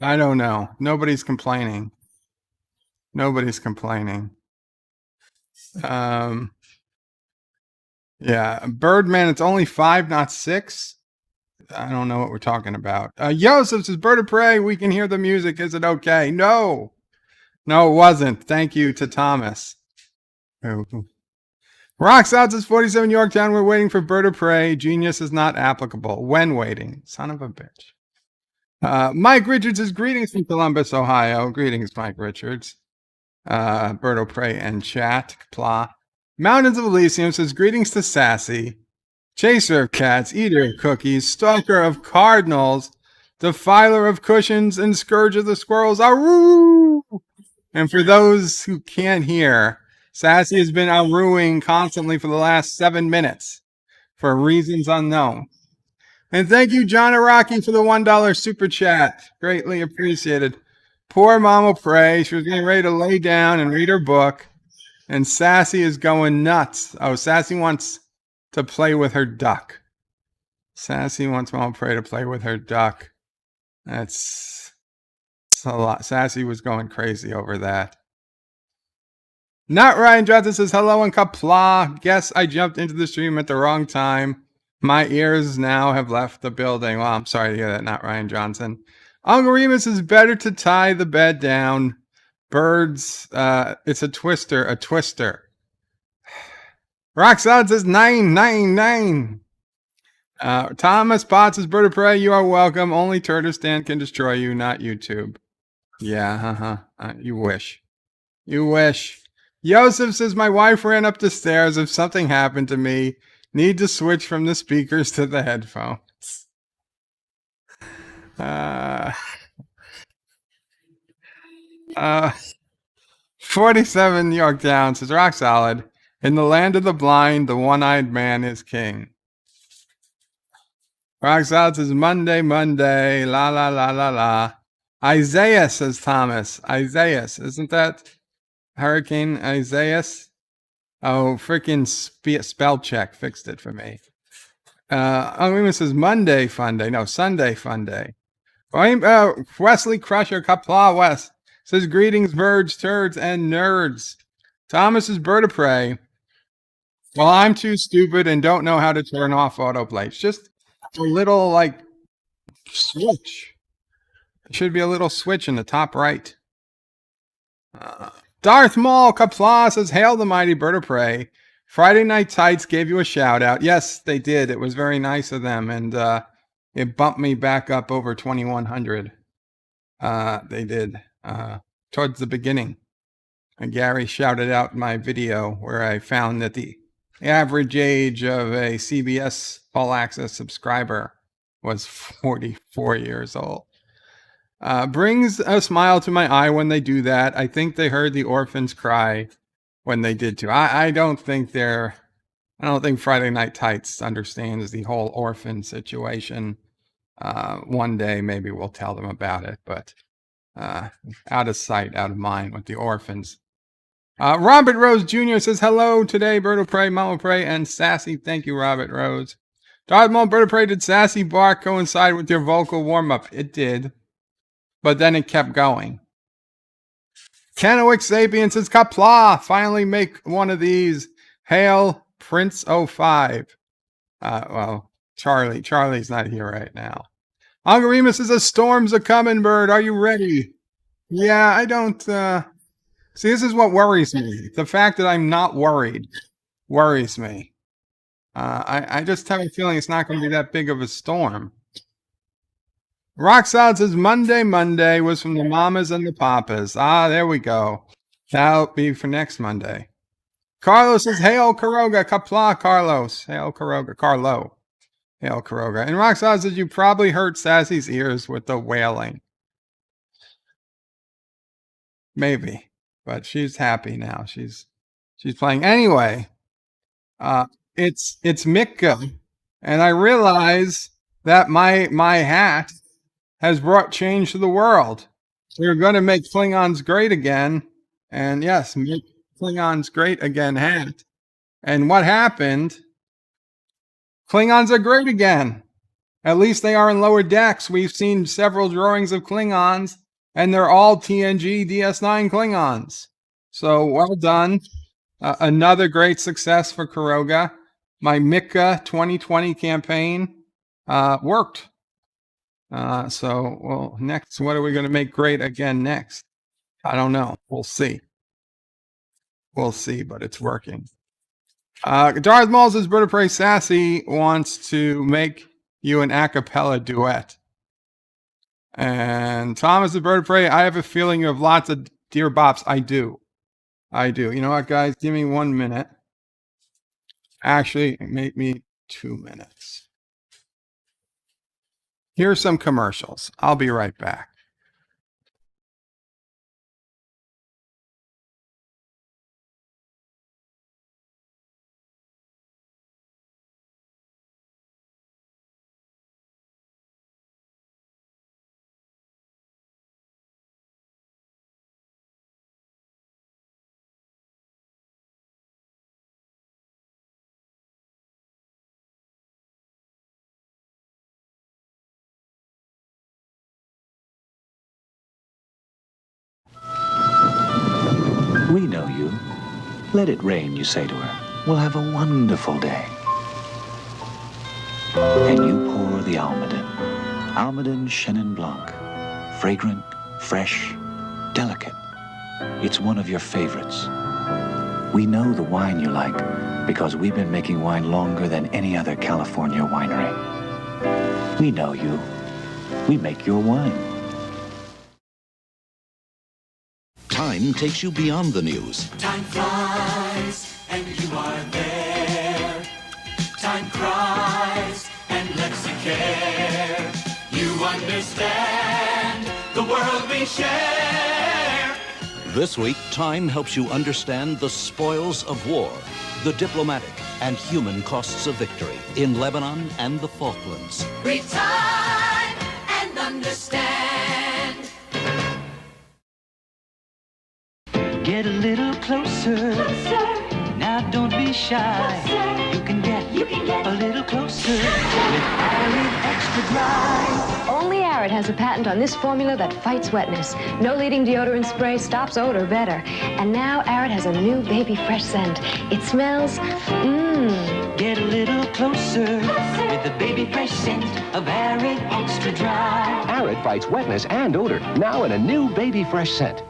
I don't know. Nobody's complaining. Nobody's complaining. Yeah, Birdman, it's only 5, not 6. I don't know what we're talking about. Joseph says, Bird of Prey, we can hear the music. Is it okay? No. No, it wasn't. Thank you to Thomas. Rocks out says 47 Yorktown. We're waiting for Bird of Prey. Genius is not applicable. When waiting? Son of a bitch. Mike Richards says, greetings from Columbus, Ohio. Greetings, Mike Richards. Bird of Prey and chat. Qapla. Mountains of Elysium says, greetings to Sassy. Chaser of cats, eater of cookies, stalker of cardinals, defiler of cushions, and scourge of the squirrels. Aroo! And for those who can't hear, Sassy has been arooing constantly for the last 7 minutes for reasons unknown. And thank you, John Araki, for the $1 super chat. Greatly appreciated. Poor Mama Prey. She was getting ready to lay down and read her book. And Sassy is going nuts. Oh, Sassy wants to play with her duck. Sassy wants Mama Prey to play with her duck. That's a lot. Sassy was going crazy over that. Not Ryan Johnson says, hello and Qapla. Guess I jumped into the stream at the wrong time. My ears now have left the building. Well, I'm sorry to hear that, not Ryan Johnson. Uncle Remus is better to tie the bed down. Birds, it's a twister. Roxanne says 999. Thomas Potts says, Bird of Prey, you are welcome. Only Turtlestand can destroy you, not YouTube. Yeah, you wish. You wish. Joseph says, my wife ran up the stairs. If something happened to me, need to switch from the speakers to the headphones. 47 Yorktown says, rock solid. In the land of the blind, the one-eyed man is king. Rock solid says, Monday, la la la la la. Isaias says Thomas. Isaias, isn't that Hurricane Isaias? Oh, freaking spell check fixed it for me. Uncle says Monday fun day. No, Sunday fun day. Wesley Crusher, Qapla West says, greetings, birds, turds, and nerds. Thomas's Bird of Prey. Well, I'm too stupid and don't know how to turn off autoplay. Just a little, switch. There should be a little switch in the top right. Darth Maul, Qapla says, hail the mighty Bird of Prey. Friday Night Tights gave you a shout out. Yes, they did. It was very nice of them. And it bumped me back up over 2,100. They did. Towards the beginning. And Gary shouted out my video where I found that the average age of a CBS All Access subscriber was 44 years old. Brings a smile to my eye when they do that. I think they heard the orphans cry when they did too. I don't think Friday Night Tights understands the whole orphan situation. One day maybe we'll tell them about it, but out of sight, out of mind with the orphans. Robert Rose Jr. says, hello today, Bird of Prey, Mama Prey, and Sassy. Thank you, Robert Rose. Darth Maul, Bird of Prey, did Sassy bark coincide with your vocal warm-up? It did, but then it kept going. Kennewick Sapien says, Qapla, finally make one of these. Hail Prince 05. Well, Charlie's not here right now. Uncle Remus says, a storm's a coming, Bird. Are you ready? Yeah, I don't, see, this is what worries me. The fact that I'm not worried worries me. I just have a feeling it's not going to be that big of a storm. Rock Solid says Monday was from the mamas and the papas. There we go. That'll be for next Monday. Carlos says, hail Caroga, Qapla Carlos. Hail Caroga, Carlo. Hail Caroga. And Rock Solid says, you probably hurt Sassy's ears with the wailing. Maybe. But she's happy now. She's playing. Anyway, it's Mitka. And I realize that my hat has brought change to the world. We're going to make Klingons great again. And yes, make Klingons great again hat. And what happened? Klingons are great again. At least they are in lower decks. We've seen several drawings of Klingons, and they're all TNG DS9 Klingons. So well done. Another great success for Kuroga. My Mika 2020 campaign worked. Well, next, what are we going to make great again next? I don't know. We'll see. We'll see, but it's working. Darth Maul says, Bird of Prey Sassy wants to make you an a cappella duet. And Thomas the Bird of Prey, I have a feeling you have lots of Dear Bops. I do. You know what, guys? Give me 1 minute. Actually, make me 2 minutes. Here's some commercials. I'll be right back. We know you. Let it rain, you say to her. We'll have a wonderful day. And you pour the Almaden. Almaden Chenin Blanc. Fragrant, fresh, delicate. It's one of your favorites. We know the wine you like because we've been making wine longer than any other California winery. We know you. We make your wine. Time takes you beyond the news. Time flies, and you are there. Time cries, and lets you care. You understand the world we share. This week, Time helps you understand the spoils of war, the diplomatic and human costs of victory in Lebanon and the Falklands. Read time and understand. Get a little closer. Now don't be shy. You can get a little closer with Arid Extra Dry. Only Arid has a patent on this formula that fights wetness. No leading deodorant spray stops odor better. And now Arid has a new baby fresh scent. It smells, Get a little closer with the baby fresh scent of Arid Extra Dry. Arid fights wetness and odor, now in a new baby fresh scent.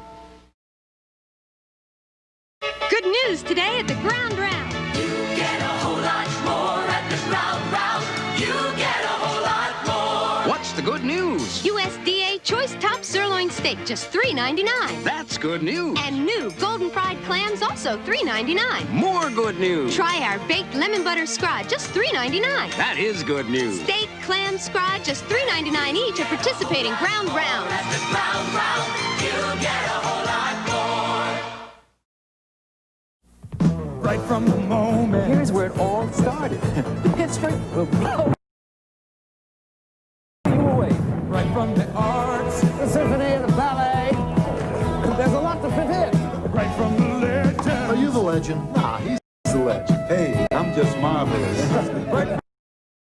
Good news today at the Ground Round. You get a whole lot more at the ground round. You get a whole lot more. What's the good news? USDA Choice Top Sirloin Steak, just $3.99. That's good news. And new Golden Fried Clams, also $3.99. More good news. Try our baked lemon butter scrod, just $3.99. That is good news. Steak, clam, scrod, just $3.99 each at participating Ground Rounds. At the ground round, you get a whole lot more. Right from the moment. Here's where it all started. The history will blow you away. Right from the arts. The symphony and the ballet. There's a lot to fit in. Right from the legend. Are you the legend? Nah, he's the legend. Hey, I'm just marvelous. Right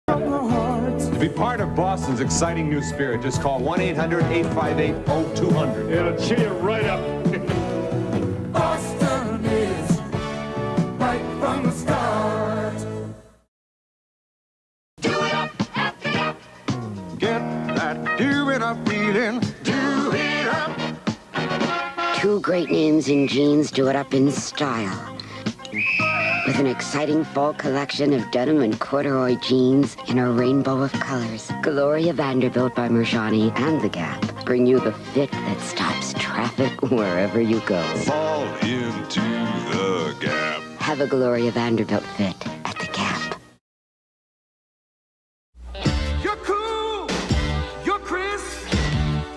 from the heart. To be part of Boston's exciting new spirit, just call 1-800-858-0200. It'll cheer you right up. Boston is right from the start. Do it up at the gap. Get that do it up feeling. Do it up. Two great names in jeans do it up in style. With an exciting fall collection of denim and corduroy jeans in a rainbow of colors, Gloria Vanderbilt by Mershani and The Gap bring you the fit that stops traffic wherever you go. Fall into the gap. Have a Gloria Vanderbilt fit at The Gap. You're cool. You're crisp.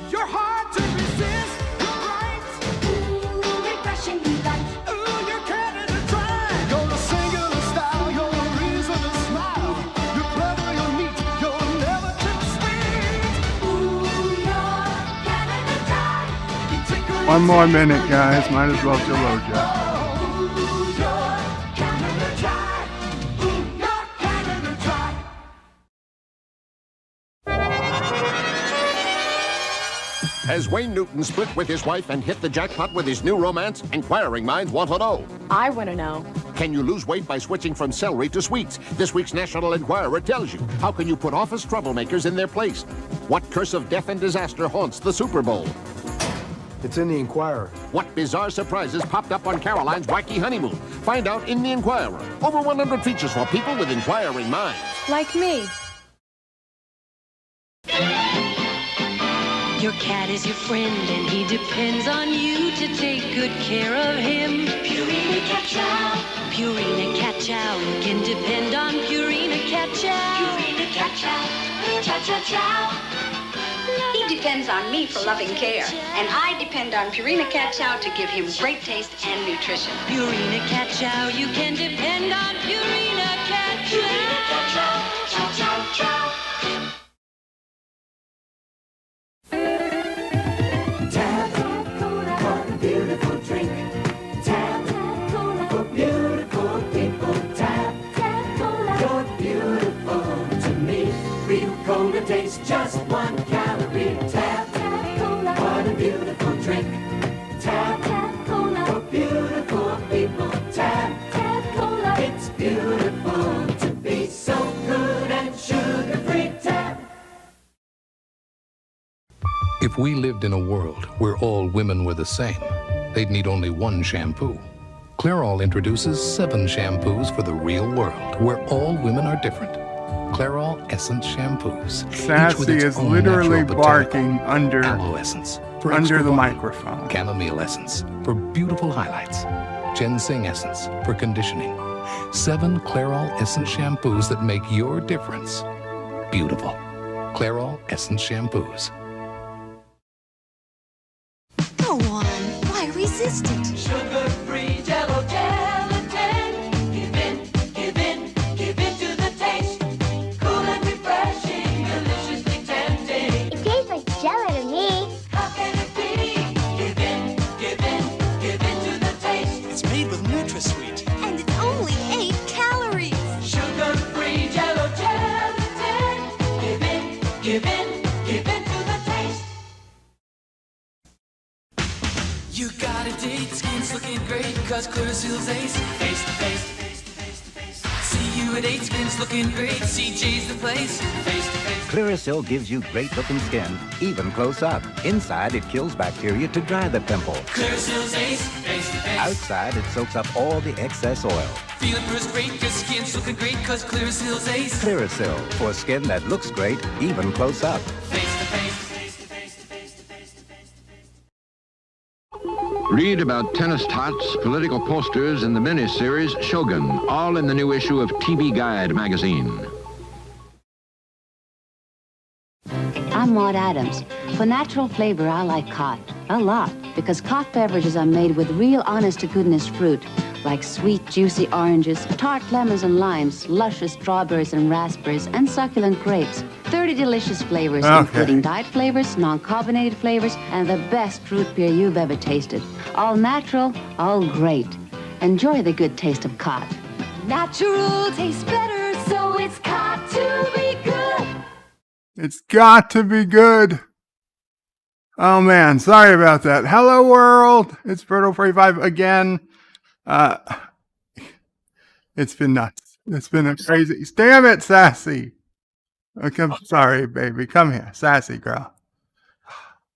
You're hard to resist. You're bright. Ooh, refreshingly light. Ooh, you're Canada dry. You're a singular style. You're a reason to smile. You're clever. You're neat. You're never too sweet. Ooh, you're Canada Dry. You tickle. One more minute, guys. Might as well Jalo Jack. Has Wayne Newton split with his wife and hit the jackpot with his new romance? Inquiring minds want to know. I want to know. Can you lose weight by switching from celery to sweets? This week's National Enquirer tells you. How can you put office troublemakers in their place? What curse of death and disaster haunts the Super Bowl? It's in the Enquirer. What bizarre surprises popped up on Caroline's wacky honeymoon? Find out in the Enquirer. Over 100 features for people with inquiring minds. Like me. Your cat is your friend and he depends on you to take good care of him. Purina Cat Chow. Purina Cat Chow. You can depend on Purina Cat Chow. Purina Cat Chow. Chow, chow, chow. He depends on me for loving care, and I depend on Purina Cat Chow to give him great taste and nutrition. Purina Cat Chow. You can depend on Purina Cat Chow. Purina Cat Chow. Chow, chow, chow. What a beautiful drink. Tap for beautiful people. Tap. You're beautiful to me. Real cola tastes just 1 calorie. Tap. What a beautiful drink. Tap for beautiful people. Tap. It's beautiful to be so good and sugar-free. Tap. If we lived in a world where all women were the same, they'd need only one shampoo. Clairol introduces 7 shampoos for the real world, where all women are different. Clairol Essence shampoos. Sassy is literally barking under aloe essence for under extra the volume, microphone. chamomile essence for beautiful highlights, ginseng essence for conditioning. 7 Clairol Essence shampoos that make your difference beautiful. Clairol Essence shampoos. Go on. Why resist it? Sugar-free Jell-O gelatin. Give in, give in, give in to the taste. Cool and refreshing, deliciously tempting. It tastes like jello to me. How can it be? Give in, give in, give in to the taste. It's made with NutraSweet. And it's only 8 calories. Sugar-free Jell-O gelatin. Give in, give in, give in to the taste. You got a date, skin's looking great, cause Clearasil's ace. Face to face, face to face to face. See you at 8, skin's looking great, CJ's the place. Face to face. Clearasil gives you great-looking skin, even close up. Inside, it kills bacteria to dry the pimple. Clearasil's ace. Face to face. Outside, it soaks up all the excess oil. Feeling first great, cause skin's looking great, cause Clearasil's ace. Clearasil, for skin that looks great, even close up. Face to face. Face to face to face to face to face. Read about tennis tots, political posters, and the miniseries Shogun, all in the new issue of TV Guide magazine. I'm Maud Adams. For natural flavor, I like Cot. A lot, because Cot beverages are made with real honest-to-goodness fruit, like sweet, juicy oranges, tart lemons and limes, luscious strawberries and raspberries, and succulent grapes. 30 delicious flavors, including diet flavors, non-carbonated flavors, and the best root beer you've ever tasted. All natural, all great. Enjoy the good taste of Cot. Natural tastes better, so it's got to be good. It's got to be good. Oh man, sorry about that. Hello world. It's Berto45 again. It's been nuts. It's been a crazy. Damn it, Sassy. Okay, I'm sorry, baby. Come here, Sassy girl.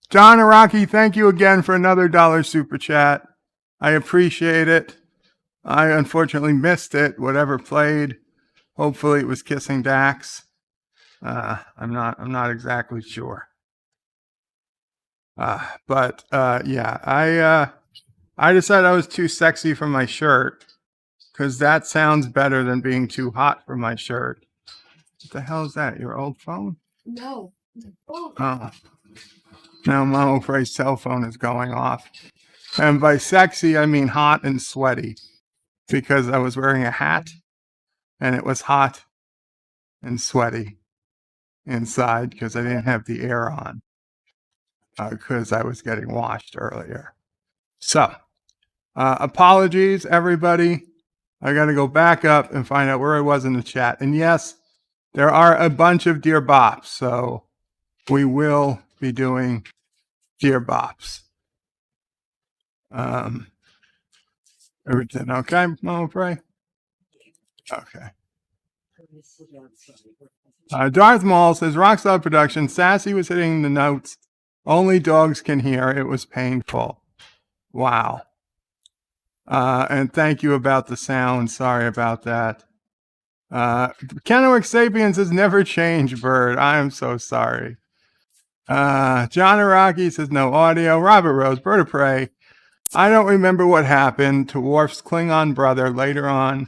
John Araki, thank you again for another $1 super chat. I appreciate it. I unfortunately missed it. Whatever played. Hopefully it was Kissing Dax. I'm not exactly sure. But yeah, I decided I was too sexy for my shirt because that sounds better than being too hot for my shirt. What the hell is that? Your old phone? No. Oh. Now Mama Frey's cell phone is going off. And by sexy, I mean hot and sweaty because I was wearing a hat and it was hot and sweaty inside because I didn't have the air on because I was getting washed earlier. So, apologies, everybody. I got to go back up and find out where I was in the chat. And yes, there are a bunch of Dear Bops, so we will be doing Dear Bops. Everything okay, Mama Pray? Okay. Darth Maul says, Rockstar Production, Sassy was hitting the notes only dogs can hear. It was painful. Wow. And thank you about the sound. Sorry about that. Kennewick Sapiens has never changed, Bird. I am so sorry. John Araki says, no audio. Robert Rose, Bird of Prey. I don't remember what happened to Worf's Klingon brother later on,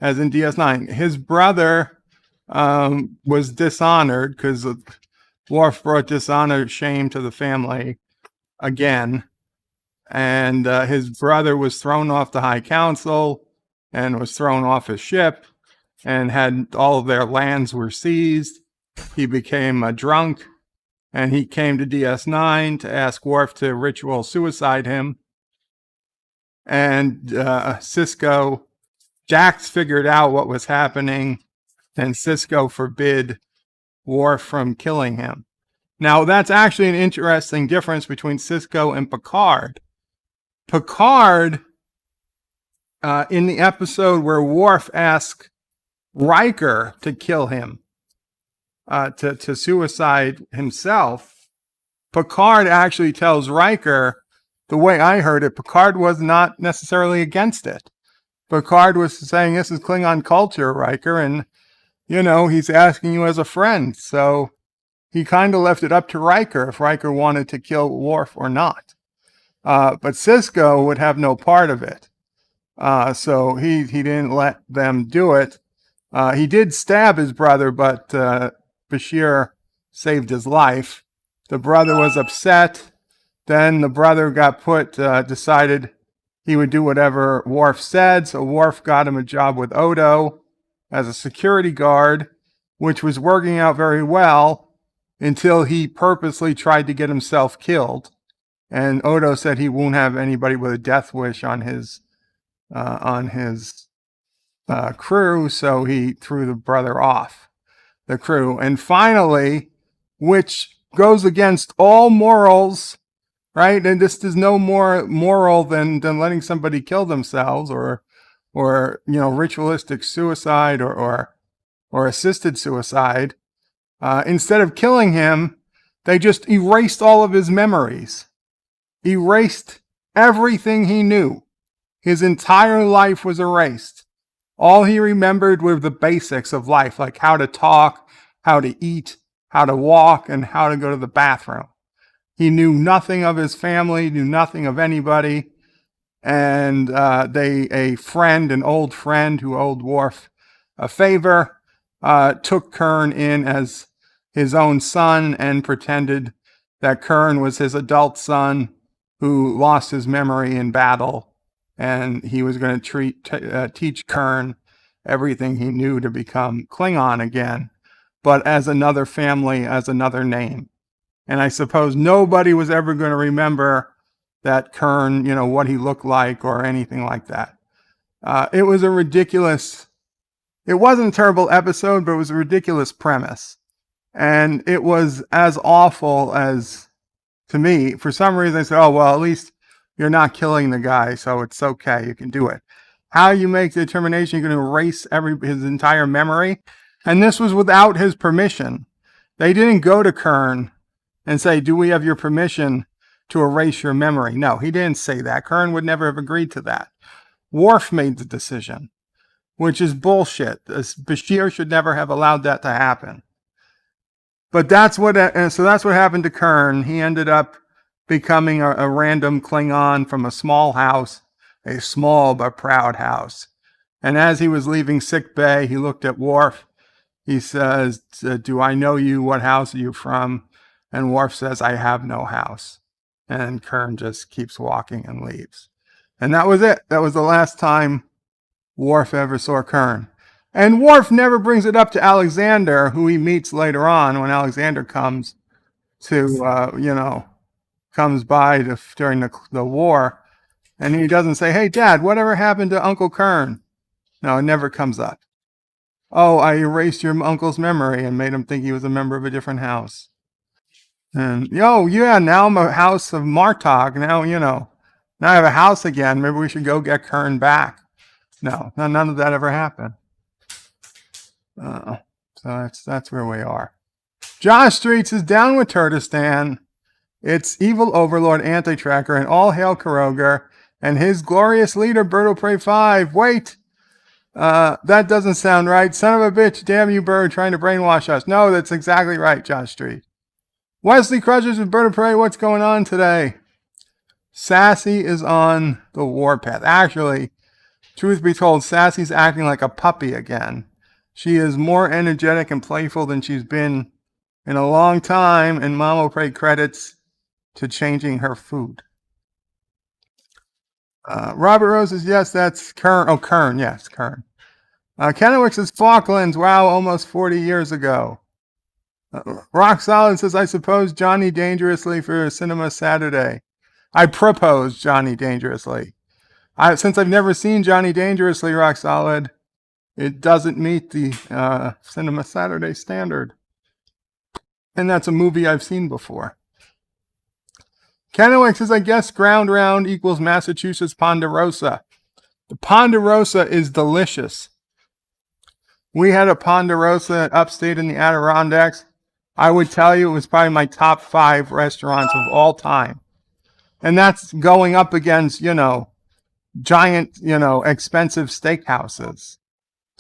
as in DS9. His brother was dishonored because Worf brought dishonor, shame to the family again. And his brother was thrown off the High Council and was thrown off his ship and had all of their lands were seized. He became a drunk and he came to DS9 to ask Worf to ritual suicide him. And Jax figured out what was happening, and Sisko forbid Worf from killing him. Now, that's actually an interesting difference between Sisko and Picard. Picard, in the episode where Worf asks Riker to kill him, to suicide himself, Picard actually tells Riker, the way I heard it, Picard was not necessarily against it. Picard was saying, this is Klingon culture, Riker, and, he's asking you as a friend. So he kind of left it up to Riker if Riker wanted to kill Worf or not. But Sisko would have no part of it. So he didn't let them do it. He did stab his brother, but Bashir saved his life. The brother was upset. Then the brother got decided he would do whatever Worf said. So Worf got him a job with Odo as a security guard, which was working out very well until he purposely tried to get himself killed. And Odo said he won't have anybody with a death wish on his crew, so he threw the brother off the crew. And finally, which goes against all morals, right? And this is no more moral than letting somebody kill themselves or ritualistic suicide or assisted suicide. Instead of killing him, they just erased all of his memories. Erased everything he knew. His entire life was erased. All he remembered were the basics of life, like how to talk, how to eat, how to walk, and how to go to the bathroom. He knew nothing of his family, knew nothing of anybody. And an old friend who owed Worf a favor, took Kurn in as his own son and pretended that Kurn was his adult son who lost his memory in battle, and he was going to teach Kurn everything he knew to become Klingon again, but as another family, as another name. And I suppose nobody was ever going to remember that Kurn, what he looked like or anything like that. It was a ridiculous, it wasn't a terrible episode, but it was a ridiculous premise. And it was as awful as, to me, for some reason I said, oh, well, at least you're not killing the guy, so it's okay, you can do it. How you make the determination you're going to erase his entire memory? And this was without his permission. They didn't go to Kurn and say, do we have your permission to erase your memory? No, he didn't say that. Kurn would never have agreed to that. Worf made the decision, which is bullshit. Bashir should never have allowed that to happen. But that's what happened to Kurn. He ended up becoming a random Klingon from a small house, a small but proud house. And as he was leaving sick bay, he looked at Worf. He says, do I know you? What house are you from? And Worf says, I have no house. And Kurn just keeps walking and leaves. And that was it. That was the last time Worf ever saw Kurn. And Worf never brings it up to Alexander, who he meets later on when Alexander comes to, comes by during the war. And he doesn't say, hey, Dad, whatever happened to Uncle Kurn? No, it never comes up. Oh, I erased your uncle's memory and made him think he was a member of a different house. And yeah, now I'm a house of Martog. Now now I have a house again. Maybe we should go get Kern back. No, none of that ever happened. So that's where we are. Josh Streets is down with Turtistan. It's evil overlord anti-tracker and all hail Karoger and his glorious leader Birdo Prey 5. Wait, that doesn't sound right. Son of a bitch, damn you bird, trying to brainwash us. No, that's exactly right, Josh Street. Wesley Crushers with Birdo Prey, what's going on today? Sassy is on the warpath. Actually, truth be told, Sassy's acting like a puppy again. She is more energetic and playful than she's been in a long time, and Mama Prey credits to changing her food. Robert Rose says, yes, that's Kern. Oh, Kern, yes, Kern. Kennewick says, Falklands, wow, almost 40 years ago. Rock Solid says, I suppose Johnny Dangerously for Cinema Saturday. I propose Johnny Dangerously. Since I've never seen Johnny Dangerously, Rock Solid, it doesn't meet the Cinema Saturday standard. And that's a movie I've seen before. Kennewick says, I guess ground round equals Massachusetts Ponderosa. The Ponderosa is delicious. We had a Ponderosa upstate in the Adirondacks. I would tell you it was probably my top 5 restaurants of all time. And that's going up against, giant, expensive steakhouses.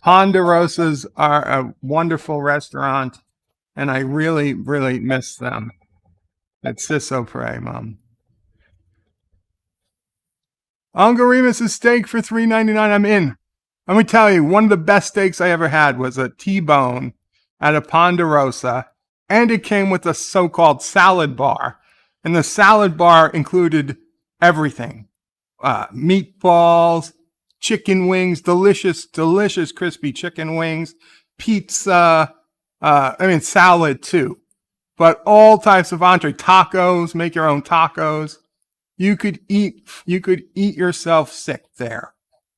Ponderosas are a wonderful restaurant, and I really, really miss them. That's Ciso Prey, Mom. Uncle Remus's steak for $3.99. I'm in. Let me tell you, one of the best steaks I ever had was a T-bone at a Ponderosa, and it came with a so-called salad bar. And the salad bar included everything. Meatballs, chicken wings, delicious, delicious crispy chicken wings, pizza, salad too. But all types of entree, tacos, make your own tacos. You could eat yourself sick there.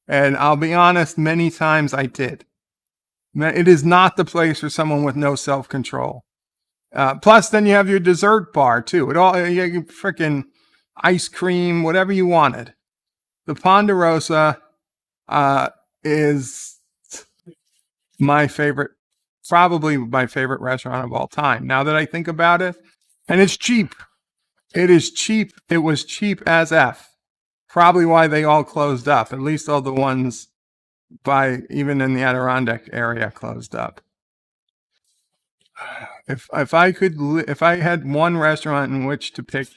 And I'll be honest, many times I did. It is not the place for someone with no self-control. Plus, then you have your dessert bar too. You freaking ice cream, whatever you wanted. The Ponderosa is my favorite, probably my favorite restaurant of all time. Now that I think about it, and it's cheap. It is cheap. It was cheap as F. Probably why they all closed up. At least all the ones even in the Adirondack area closed up. If I had one restaurant in which to pick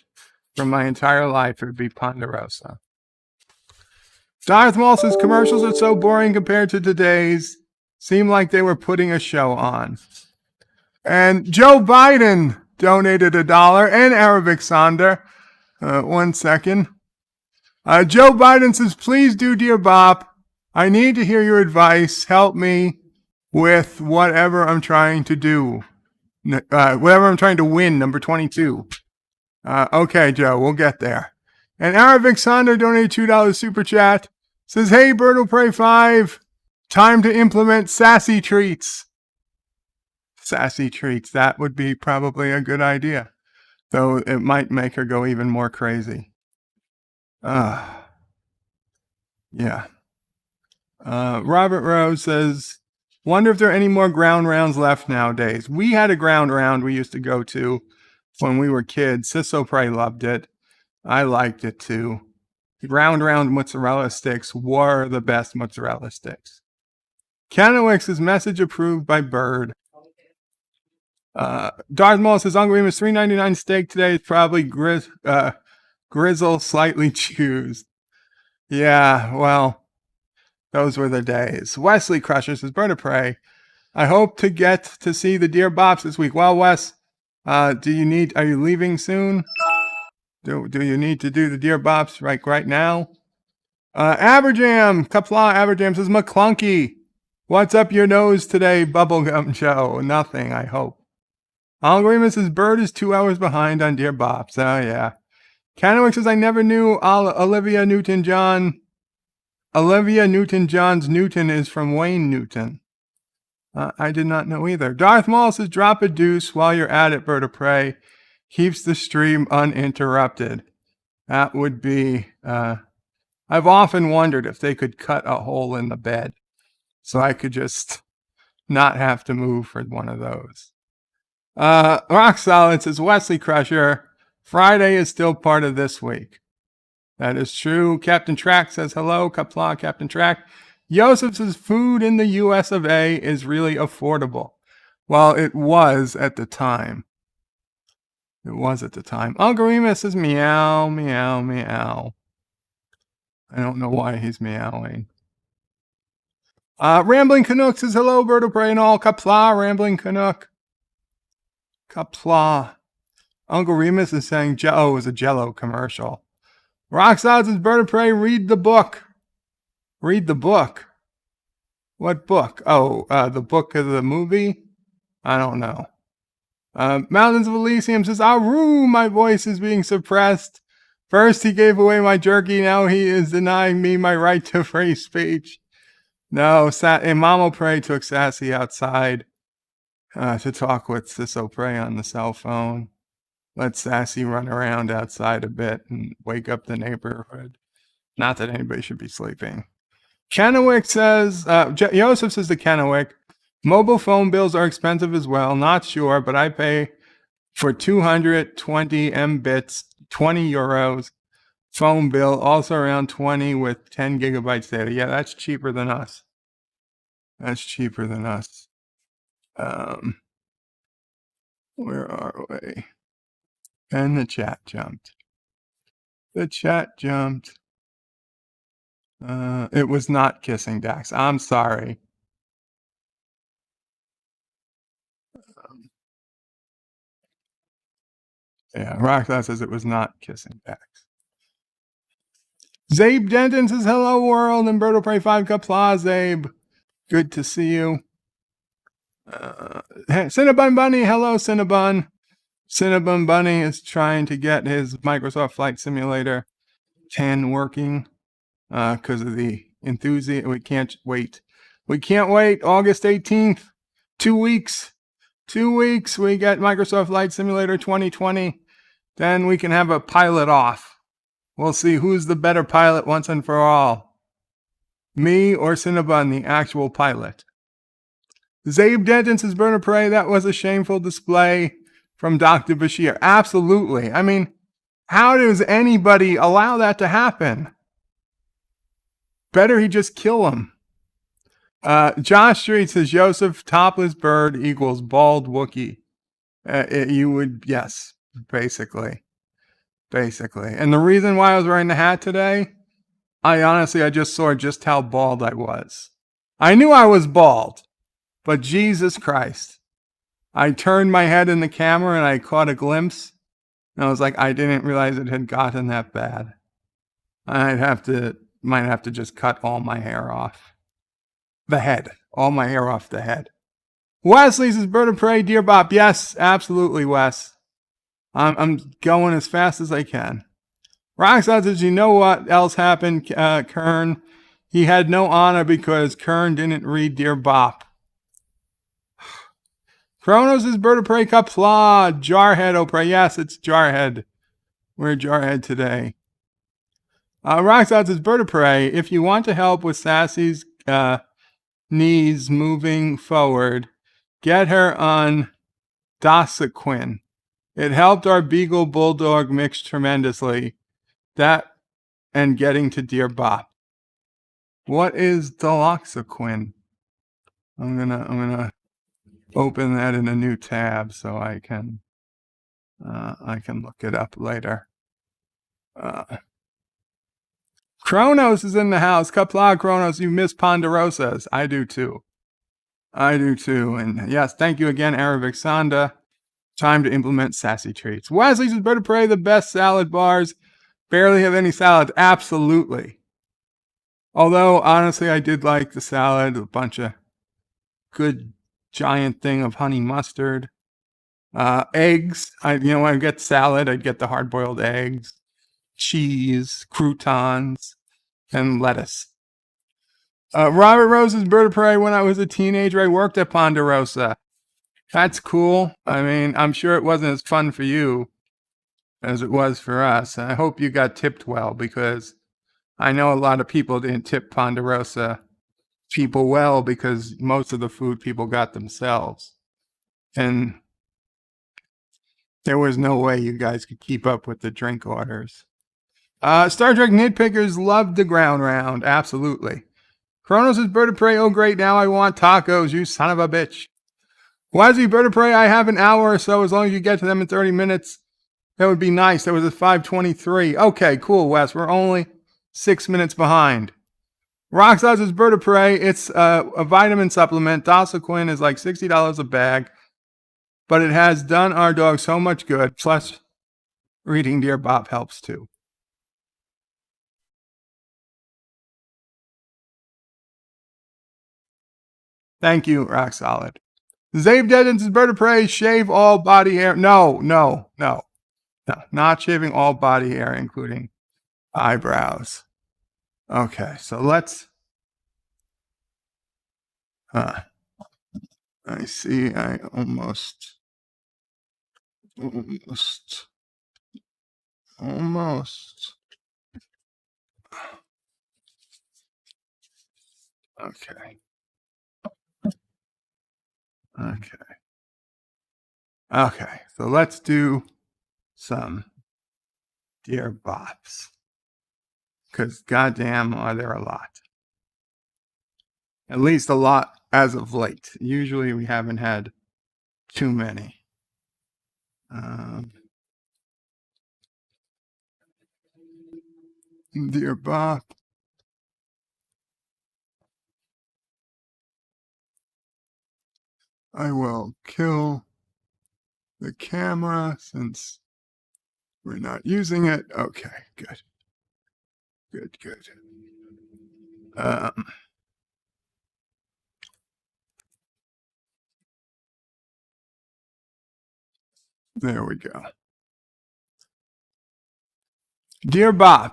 from my entire life, it would be Ponderosa. Darth Maul says commercials are so boring compared to today's. Seemed like they were putting a show on. And Joe Biden donated $1 and Arabic Sonder. 1 second. Joe Biden says, please do, dear Bop. I need to hear your advice. Help me with whatever I'm trying to do. Whatever I'm trying to win, number 22. Okay, Joe, we'll get there. And Arabic Sonder donated $2 super chat. Says, hey, Birdo Prey 5. Time to implement sassy treats. Sassy treats. That would be probably a good idea. Though it might make her go even more crazy. Yeah. Robert Rose says, wonder if there are any more ground rounds left nowadays. We had a ground round we used to go to when we were kids. Ciso Prey loved it. I liked it too. Ground round mozzarella sticks were the best mozzarella sticks. Kennewick's message approved by Bird. Darth Maul says, Uncle Remus, $3.99 steak today is probably grizzle slightly chews. Yeah, well, those were the days. Wesley Crusher says, Bird of Prey, I hope to get to see the Dear Bops this week. Well, Wes, are you leaving soon? Do you need to do the Dear Bops right now? Aberjam, Qapla Aberjam says, McClunky, what's up your nose today, Bubblegum Joe? Nothing, I hope. Uncle Remus says, Bird is 2 hours behind on Dear Bops. Oh, yeah. Kennewick says, I never knew Olivia Newton-John's Newton is from Wayne Newton. I did not know either. Darth Maul says, drop a deuce while you're at it, Bird of Prey. keeps the stream uninterrupted. That would be, I've often wondered if they could cut a hole in the bed so I could just not have to move for one of those. Rock Solid says, Wesley Crusher, Friday is still part of this week. That is true. Captain Track says, hello, Qapla, Captain Track. Joseph says, food in the US of A is really affordable. Well, it was at the time. It was at the time. Uncle Remus says, meow, meow, meow. I don't know why he's meowing. Rambling Canuck says, hello, Bird of Prey and all. Qapla, Rambling Canuck. Qapla. Uncle Remus is saying, it was a Jello commercial. Roxodds says, Bird of Prey, read the book. Read the book. What book? Oh, the book of the movie? I don't know. Mountains of Elysium says, Aru, my voice is being suppressed. First he gave away my jerky, now he is denying me my right to free speech. No, Mamo Prey took Sassy outside to talk with Ciso Prey on the cell phone. Let Sassy run around outside a bit and wake up the neighborhood. Not that anybody should be sleeping. Kennewick says, Joseph says to Kennewick, mobile phone bills are expensive as well. Not sure, but I pay for 220 mbits, 20 euros. Phone bill, also around 20 with 10 gigabytes data. Yeah, that's cheaper than us. That's cheaper than us. Where are we? And the chat jumped. The chat jumped. It was not kissing Dax. I'm sorry. Yeah, Rockland says it was not kissing Dax. Zabe Denton says, hello, world. And Bird of Prey 5 Qapla, Zabe. Good to see you. Cinnabon Bunny, hello, Cinnabon. Cinnabon Bunny is trying to get his Microsoft Flight Simulator 10 working because of the enthusiasm. We can't wait. We can't wait. August 18th. 2 weeks. 2 weeks. We get Microsoft Flight Simulator 2020. Then we can have a pilot off. We'll see who's the better pilot once and for all. Me or Cinnabon, the actual pilot. Zabe Denton says, Bird of Prey, that was a shameful display from Dr. Bashir. Absolutely. I mean, how does anybody allow that to happen? Better he just kill him. Josh Street says, Joseph, topless bird equals bald Wookiee. You would, yes, basically. Basically. And the reason why I was wearing the hat today, I just saw just how bald I was. I knew I was bald, but Jesus Christ. I turned my head in the camera and I caught a glimpse. And I was like, I didn't realize it had gotten that bad. Might have to just cut all my hair off. The head. All my hair off the head. Wesley says, Bird of Prey, dear Bop. Yes, absolutely, Wes. I'm going as fast as I can. Roxanne says, you know what else happened, Kern? He had no honor because Kern didn't read Dear Bop. Kronos is Bird of Prey Qapla. Jarhead O'Prey. Yes, it's Jarhead. We're Jarhead today. Roxanne says, Bird of Prey, if you want to help with Sassy's knees moving forward, get her on Dosaquin. It helped our Beagle Bulldog mix tremendously. That and getting to Dear Bop. What is Doxaquin? I'm gonna open that in a new tab so I can look it up later. Kronos is in the house. Qapla, Kronos, you miss Ponderosas. I do too. And yes, thank you again, Arabic Sanda. Time to implement sassy treats. Wesley says, Bird of Prey, the best salad bars. Barely have any salads. Absolutely. Although, honestly, I did like the salad. A bunch of good giant thing of honey mustard. Eggs. When I get salad, I'd get the hard-boiled eggs, cheese, croutons, and lettuce. Robert Rose's Bird of Prey, when I was a teenager, I worked at Ponderosa. That's cool. I mean, I'm sure it wasn't as fun for you. as it was for us. I hope you got tipped well, because I know a lot of people didn't tip Ponderosa people well because most of the food people got themselves. And there was no way you guys could keep up with the drink orders. Star Trek nitpickers loved the ground round. Absolutely. Kronos is Bird of Prey. Oh, great. Now I want tacos, you son of a bitch. Wazzy Bird of Prey. I have an hour or so. As long as you get to them in 30 minutes, that would be nice. That was at 5:23. Okay, cool, Wes. We're only 6 minutes behind. Roxas is Bird of Prey. It's a vitamin supplement. Dosaquin is like $60 a bag, but it has done our dog so much good. Plus, reading Dear Bob helps too. Thank you, Rock Solid. Zabe Deadens is Bird of Prey. Shave all body hair. No, not shaving all body hair, including eyebrows. Okay, so let's. I see. I almost. Okay. Okay, so let's do some Dear Bops. Because goddamn, are there a lot. At least a lot as of late. Usually we haven't had too many. Dear Bob. I will kill the camera since we're not using it. Okay, good. There we go. Dear Bob,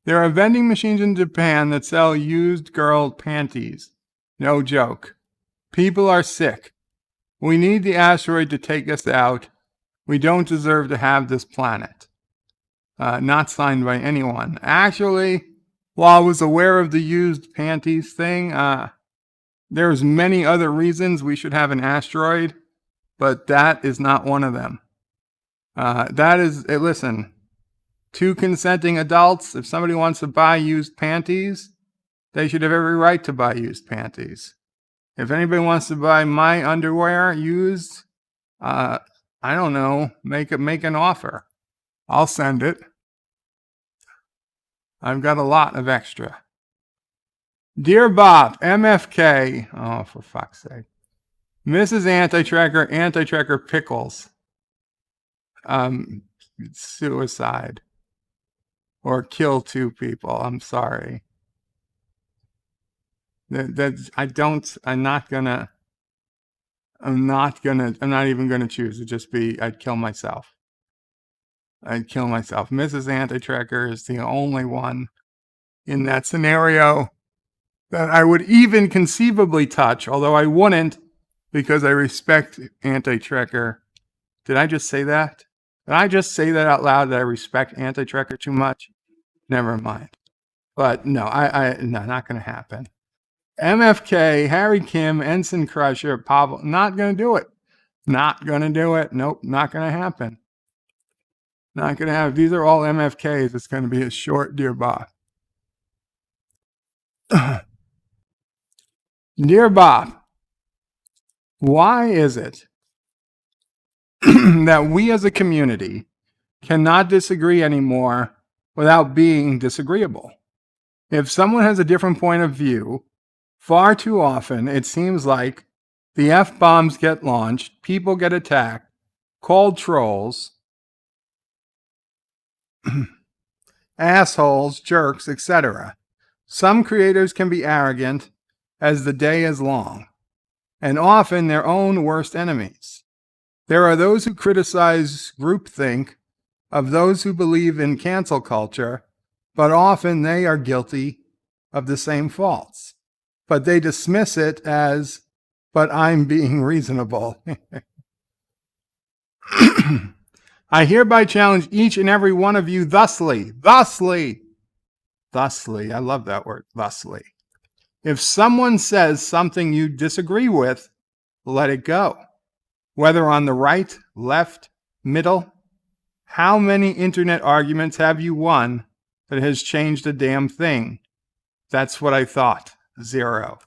there are vending machines in Japan that sell used girl panties. No joke. People are sick. We need the asteroid to take us out. We don't deserve to have this planet. Not signed by anyone. Actually, while I was aware of the used panties thing, there's many other reasons we should have an asteroid, but that is not one of them. That is, listen, two consenting adults, if somebody wants to buy used panties, they should have every right to buy used panties. If anybody wants to buy my underwear used, I don't know, make an offer. I'll send it. I've got a lot of extra. Dear Bob, MFK. Oh, for fuck's sake. Mrs. Anti-Tracker Pickles. Suicide. Or kill two people. I'm sorry. I'm not even gonna choose. It'd just be, I'd kill myself. Mrs. Anti-Tracker is the only one in that scenario that I would even conceivably touch, although I wouldn't, because I respect Anti-Tracker. Did I just say that? Did I just say that out loud, that I respect Anti-Tracker too much? Never mind. But no, no, not going to happen. MFK, Harry Kim, Ensign Crusher, Pablo, not going to do it. Not going to do it. Nope, not going to happen. Not going to happen. These are all MFKs. It's going to be a short Dear Bob. Dear Bob, why is it that we as a community cannot disagree anymore without being disagreeable? If someone has a different point of view, far too often it seems like the F-bombs get launched, people get attacked, called trolls, assholes, jerks, etc. Some creators can be arrogant as the day is long, and often their own worst enemies. There are those who criticize groupthink of those who believe in cancel culture, but often they are guilty of the same faults. But they dismiss it as, but I'm being reasonable. I hereby challenge each and every one of you thusly. I love that word, thusly. If someone says something you disagree with, let it go. Whether on the right, left, middle, how many internet arguments have you won that has changed a damn thing? That's what I thought. 0.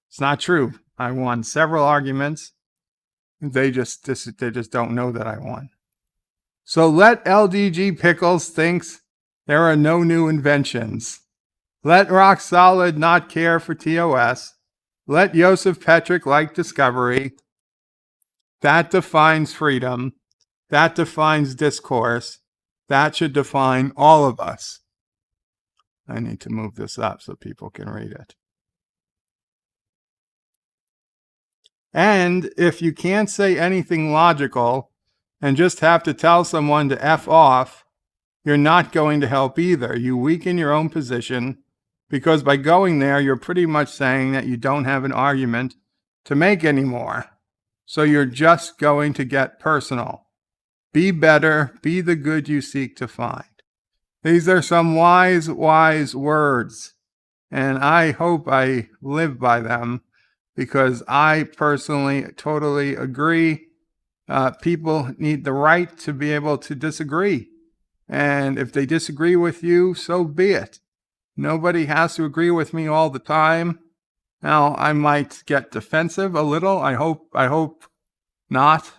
It's not true. I won several arguments. They just don't know that I won. So let LDG Pickles thinks there are no new inventions. Let Rock Solid not care for TOS. Let Joseph Petrick like discovery. That defines freedom. That defines discourse. That should define all of us. I need to move this up so people can read it. And if you can't say anything logical and just have to tell someone to F off, you're not going to help either. You weaken your own position because by going there, you're pretty much saying that you don't have an argument to make anymore. So you're just going to get personal. Be better. Be the good you seek to find. These are some wise words, and I hope I live by them because I personally totally agree. People need the right to be able to disagree. And if they disagree with you, so be it. Nobody has to agree with me all the time. Now, I might get defensive a little. I hope not.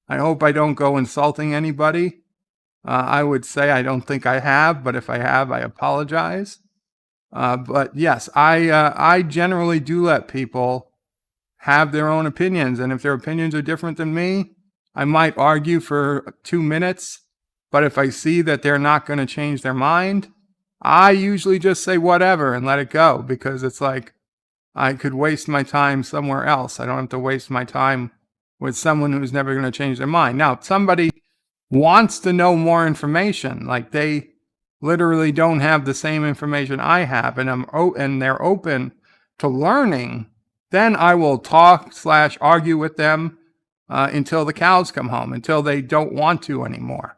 I hope I don't go insulting anybody. I would say I don't think I have, but if I have, I apologize. But yes, I generally do let people have their own opinions. And if their opinions are different than me, I might argue for 2 minutes. But if I see that they're not going to change their mind, I usually just say whatever and let it go, because it's like I could waste my time somewhere else. I don't have to waste my time with someone who's never going to change their mind. Now, if somebody wants to know more information, like they literally don't have the same information I have, and they're open to learning, then I will talk/argue with them until the cows come home, until they don't want to anymore,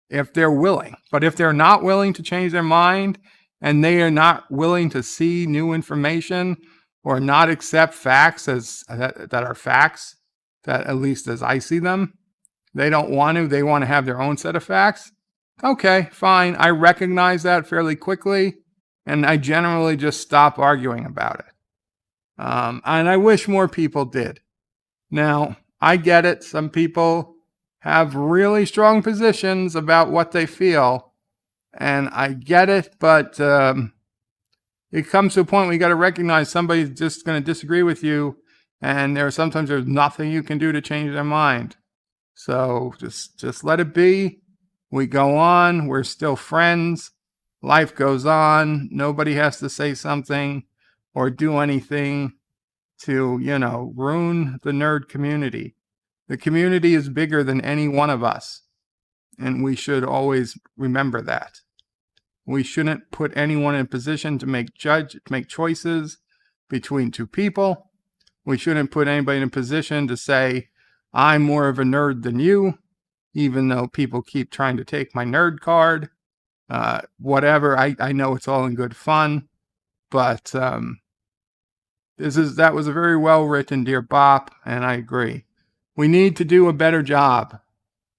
if they're willing. But if they're not willing to change their mind and they are not willing to see new information or not accept facts that are facts, that at least as I see them, they don't want to, they want to have their own set of facts. Okay, fine. I recognize that fairly quickly, and I generally just stop arguing about it. And I wish more people did. Now, I get it. Some people have really strong positions about what they feel, and I get it, but it comes to a point where you got to recognize somebody's just going to disagree with you, and sometimes there's nothing you can do to change their mind. So just let it be. We go on. We're still friends. Life goes on. Nobody has to say something or do anything to, ruin the nerd community. The community is bigger than any one of us, and we should always remember that. We shouldn't put anyone in a position to make choices between two people. We shouldn't put anybody in a position to say, I'm more of a nerd than you, even though people keep trying to take my nerd card. Whatever, I know it's all in good fun, but that was a very well written Dear Bop, and I agree. We need to do a better job.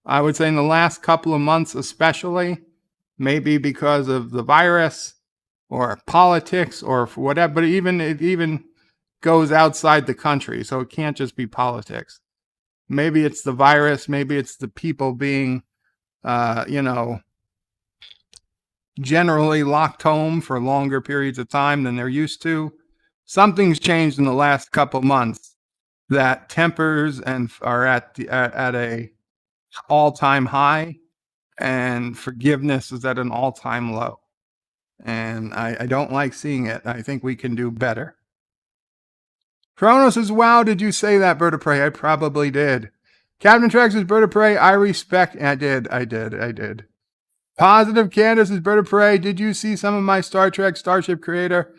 I would say in the last couple of months especially, maybe because of the virus or politics or whatever, but it even goes outside the country, so it can't just be politics. Maybe it's the virus, maybe it's the people being, generally locked home for longer periods of time than they're used to. Something's changed in the last couple months that tempers and are at a all-time high, and forgiveness is at an all-time low. And I don't like seeing it. I think we can do better. Chronos says, wow, did you say that, Bird of Prey? I probably did. Captain Trax says, Bird of Prey, I respect. I did. Positive Candace says, Bird of Prey, did you see some of my Star Trek Starship Creator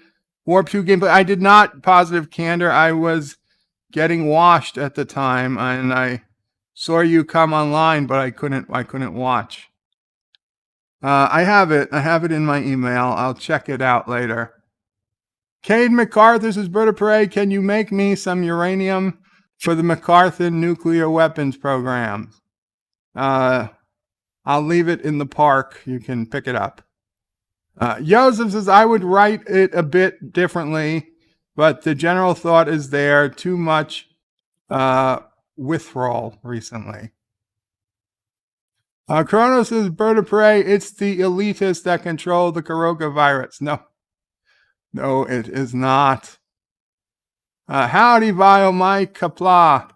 Warp 2 gameplay? I did not, Positive Candor. I was getting washed at the time, and I saw you come online, but I couldn't watch. I have it in my email. I'll check it out later. Cade MacArthur says, Berta Parade, can you make me some uranium for the MacArthur nuclear weapons program? I'll leave it in the park. You can pick it up. Joseph says, I would write it a bit differently, but the general thought is there. Too much withdrawal recently. Kronos says, Berta Parade, it's the elitists that control the coronavirus. No, it is not. Howdy, Bio Mike Qapla.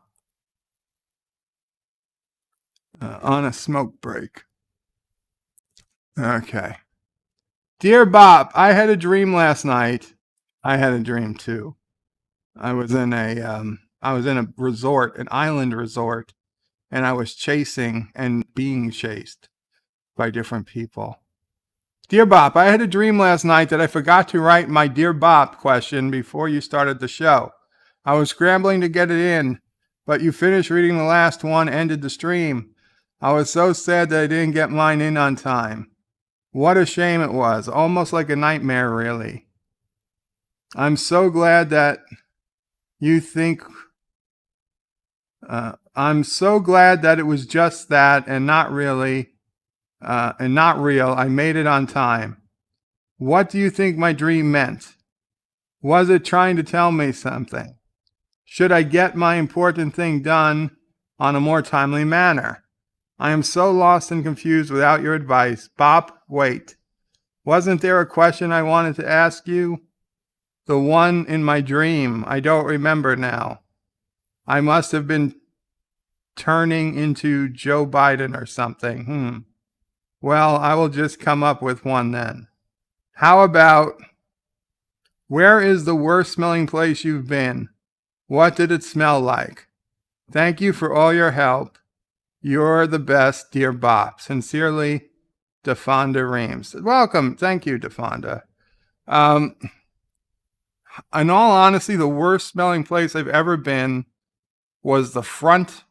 On a smoke break. Okay. Dear Bob, I had a dream last night. I had a dream too. I was in a resort, an island resort, and I was chasing and being chased by different people. Dear Bob, I had a dream last night that I forgot to write my Dear Bob question before you started the show. I was scrambling to get it in, but you finished reading the last one, ended the stream. I was so sad that I didn't get mine in on time. What a shame it was. Almost like a nightmare, really. I'm so glad that you think... I'm so glad that it was just that and not really... and not real. I made it on time. What do you think my dream meant? Was it trying to tell me something? Should I get my important thing done on a more timely manner? I am so lost and confused without your advice. Bob, wait. Wasn't there a question I wanted to ask you? The one in my dream. I don't remember now. I must have been turning into Joe Biden or something. Well, I will just come up with one then. How about, where is the worst smelling place you've been? What did it smell like? Thank you for all your help. You're the best, dear Bob. Sincerely, Defonda Reams. Welcome. Thank you, Defonda. In all honesty, the worst smelling place I've ever been was the front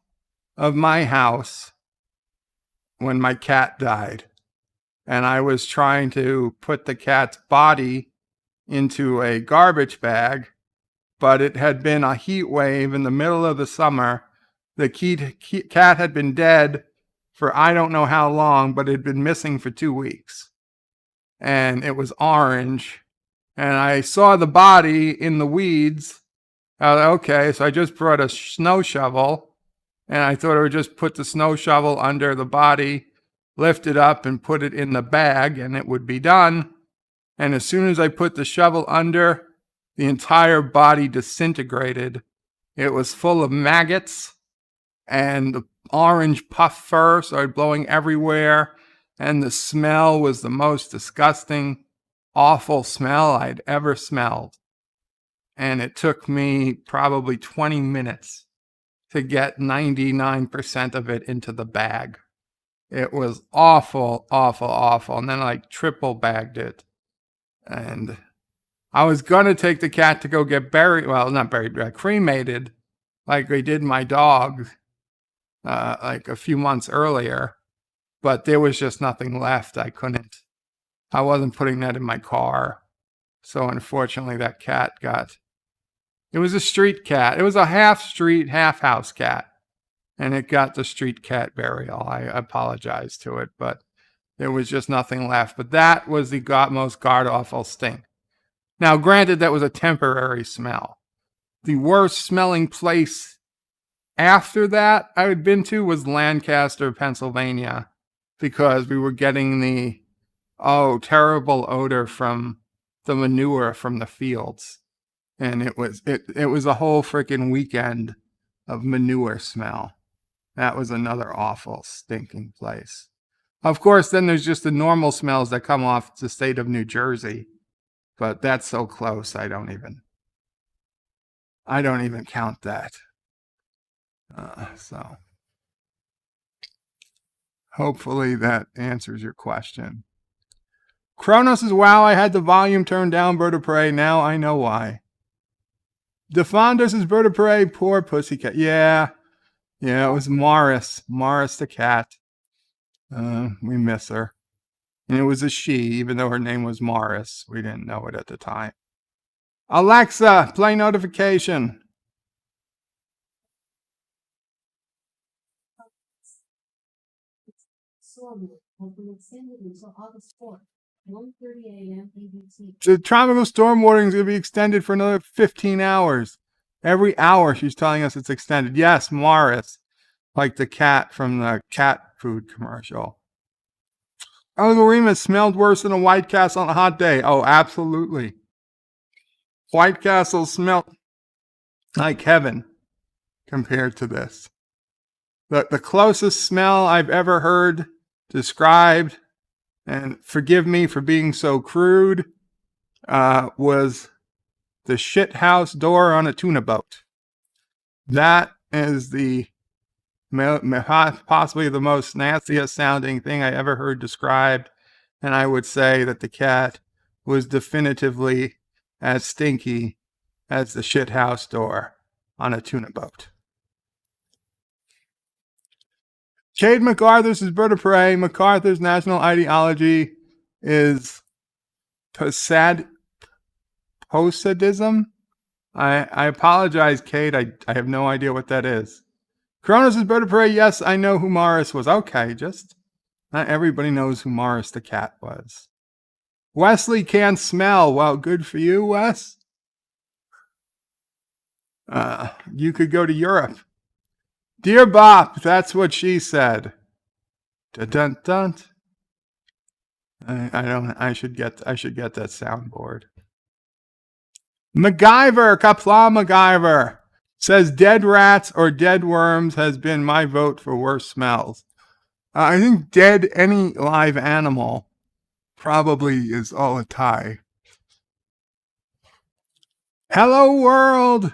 of my house when my cat died. And I was trying to put the cat's body into a garbage bag, but it had been a heat wave in the middle of the summer. The cat had been dead for I don't know how long, but it had been missing for 2 weeks. And it was orange. And I saw the body in the weeds. Okay, so I just brought a snow shovel, and I thought I would just put the snow shovel under the body, lift it up, and put it in the bag, and it would be done. And as soon as I put the shovel under, the entire body disintegrated. It was full of maggots, and the orange puff fur started blowing everywhere, and the smell was the most disgusting, awful smell I'd ever smelled. And it took me probably 20 minutes to get 99% of it into the bag. It was awful, awful, awful. And then I triple bagged it. And I was going to take the cat to go get buried. Well, not buried, cremated, like they did my dog like a few months earlier. But there was just nothing left. I wasn't putting that in my car. So unfortunately, that cat it was a street cat. It was a half street, half house cat. And it got the street cat burial. I apologize to it, but there was just nothing left. But that was the most god-awful stink. Now, granted, that was a temporary smell. The worst smelling place after that I had been to was Lancaster, Pennsylvania, because we were getting the terrible odor from the manure from the fields. And it was a whole freaking weekend of manure smell. That was another awful, stinking place. Of course, then there's just the normal smells that come off the state of New Jersey. But that's so close, I don't even count that. So hopefully that answers your question. Kronos says, wow, I had the volume turned down, Bird of Prey. Now I know why. Defonda says, Bird of Prey, poor pussycat. Yeah, Yeah, it was Morris. Morris the cat. We miss her. And it was a she, even though her name was Morris. We didn't know it at the time. Alexa, play notification. The tropical storm warning is going to be extended for another 15 hours. Every hour she's telling us it's extended. Yes, Morris, like the cat from the cat food commercial. Uncle Remus smelled worse than a White Castle on a hot day. Oh, absolutely. White Castle smelled like heaven compared to this. The closest smell I've ever heard described, and forgive me for being so crude, was the shit house door on a tuna boat. That is possibly the most nastiest sounding thing I ever heard described, and I would say that the cat was definitively as stinky as the shit house door on a tuna boat. Cade MacArthur's bird of prey. MacArthur's national ideology is posadism. I apologize, Cade. I have no idea what that is. Cronus' bird of prey. Yes, I know who Morris was. Okay, just not everybody knows who Morris the cat was. Wesley can't smell. Well, good for you, Wes. You could go to Europe. Dear Bop, that's what she said. Dun dun dun. I should get that soundboard. MacGyver, Qapla MacGyver says dead rats or dead worms has been my vote for worst smells. I think dead any live animal probably is all a tie. Hello world.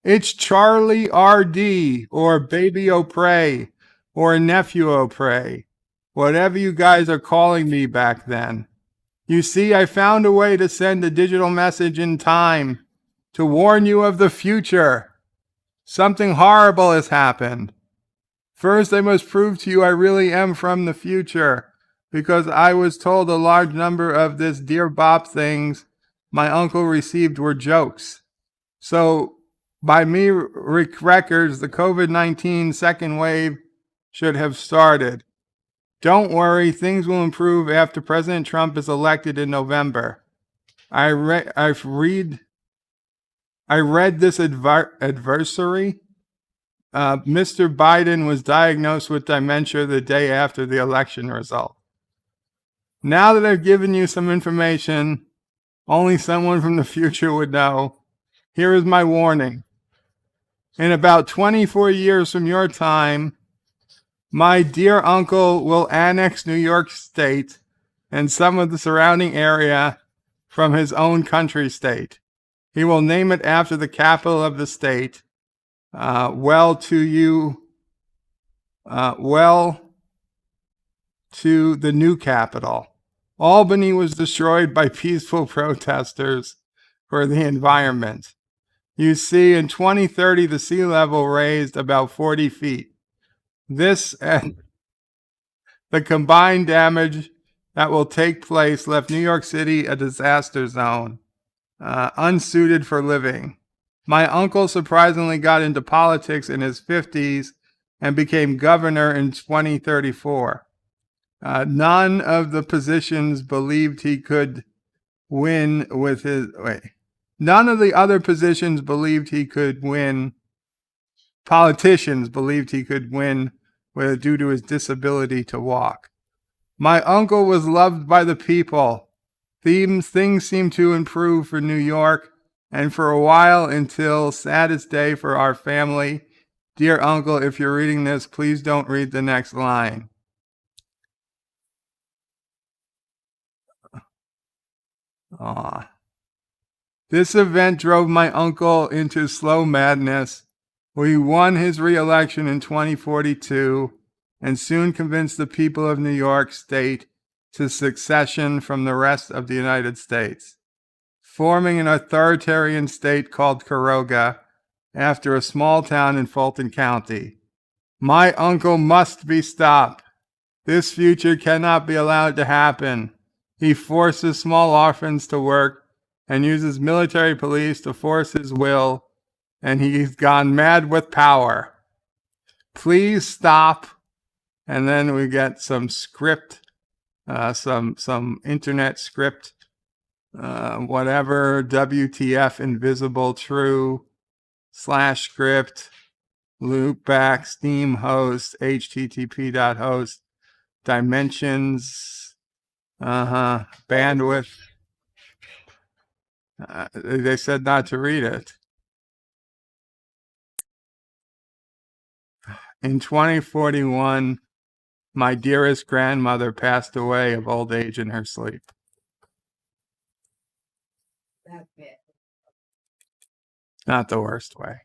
It's Charlie R.D. or Baby O'Prey or Nephew O'Prey, whatever you guys are calling me back then. You see, I found a way to send a digital message in time to warn you of the future. Something horrible has happened. First, I must prove to you I really am from the future, because I was told a large number of this Dear Bop things my uncle received were jokes. So, by me records, the COVID-19 second wave should have started. Don't worry, things will improve after President Trump is elected in November. I read this adversary. Mr. Biden was diagnosed with dementia the day after the election result. Now that I've given you some information only someone from the future would know, here is my warning. In about 24 years from your time, my dear uncle will annex New York State and some of the surrounding area from his own country state. He will name it after the capital of the state. Well to the new capital. Albany was destroyed by peaceful protesters for the environment. You see, in 2030, the sea level raised about 40 feet. This and the combined damage that will take place left New York City a disaster zone, unsuited for living. My uncle surprisingly got into politics in his 50s and became governor in 2034. None of the positions believed he could win with his... None of the other positions believed he could win. Politicians believed he could win due to his disability to walk. My uncle was loved by the people. Things seemed to improve for New York, and for a while until saddest day for our family. Dear uncle, if you're reading this, please don't read the next line. Aww. This event drove my uncle into slow madness. We won his re-election in 2042 and soon convinced the people of New York State to secession from the rest of the United States, forming an authoritarian state called Caroga after a small town in Fulton County. My uncle must be stopped. This future cannot be allowed to happen. He forces small orphans to work and uses military police to force his will, and he's gone mad with power. Please stop. And then we get some script, some internet script, whatever, WTF invisible true /script loopback steam host http.host dimensions bandwidth. They said not to read it. In 2041, my dearest grandmother passed away of old age in her sleep. That's it. Not the worst way.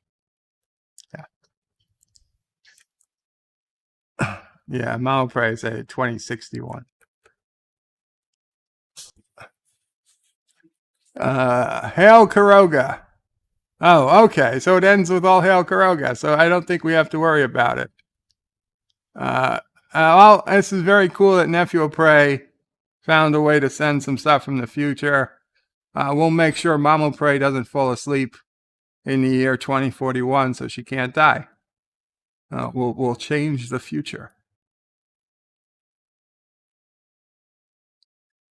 Yeah, Mao Praise at 2061. Hail Karoga. Oh, okay. So it ends with all Hail Karoga. So I don't think we have to worry about it. Well, this is very cool that Nephew of Prey found a way to send some stuff from the future. We'll make sure Mama Prey doesn't fall asleep in the year 2041 so she can't die. We'll change the future.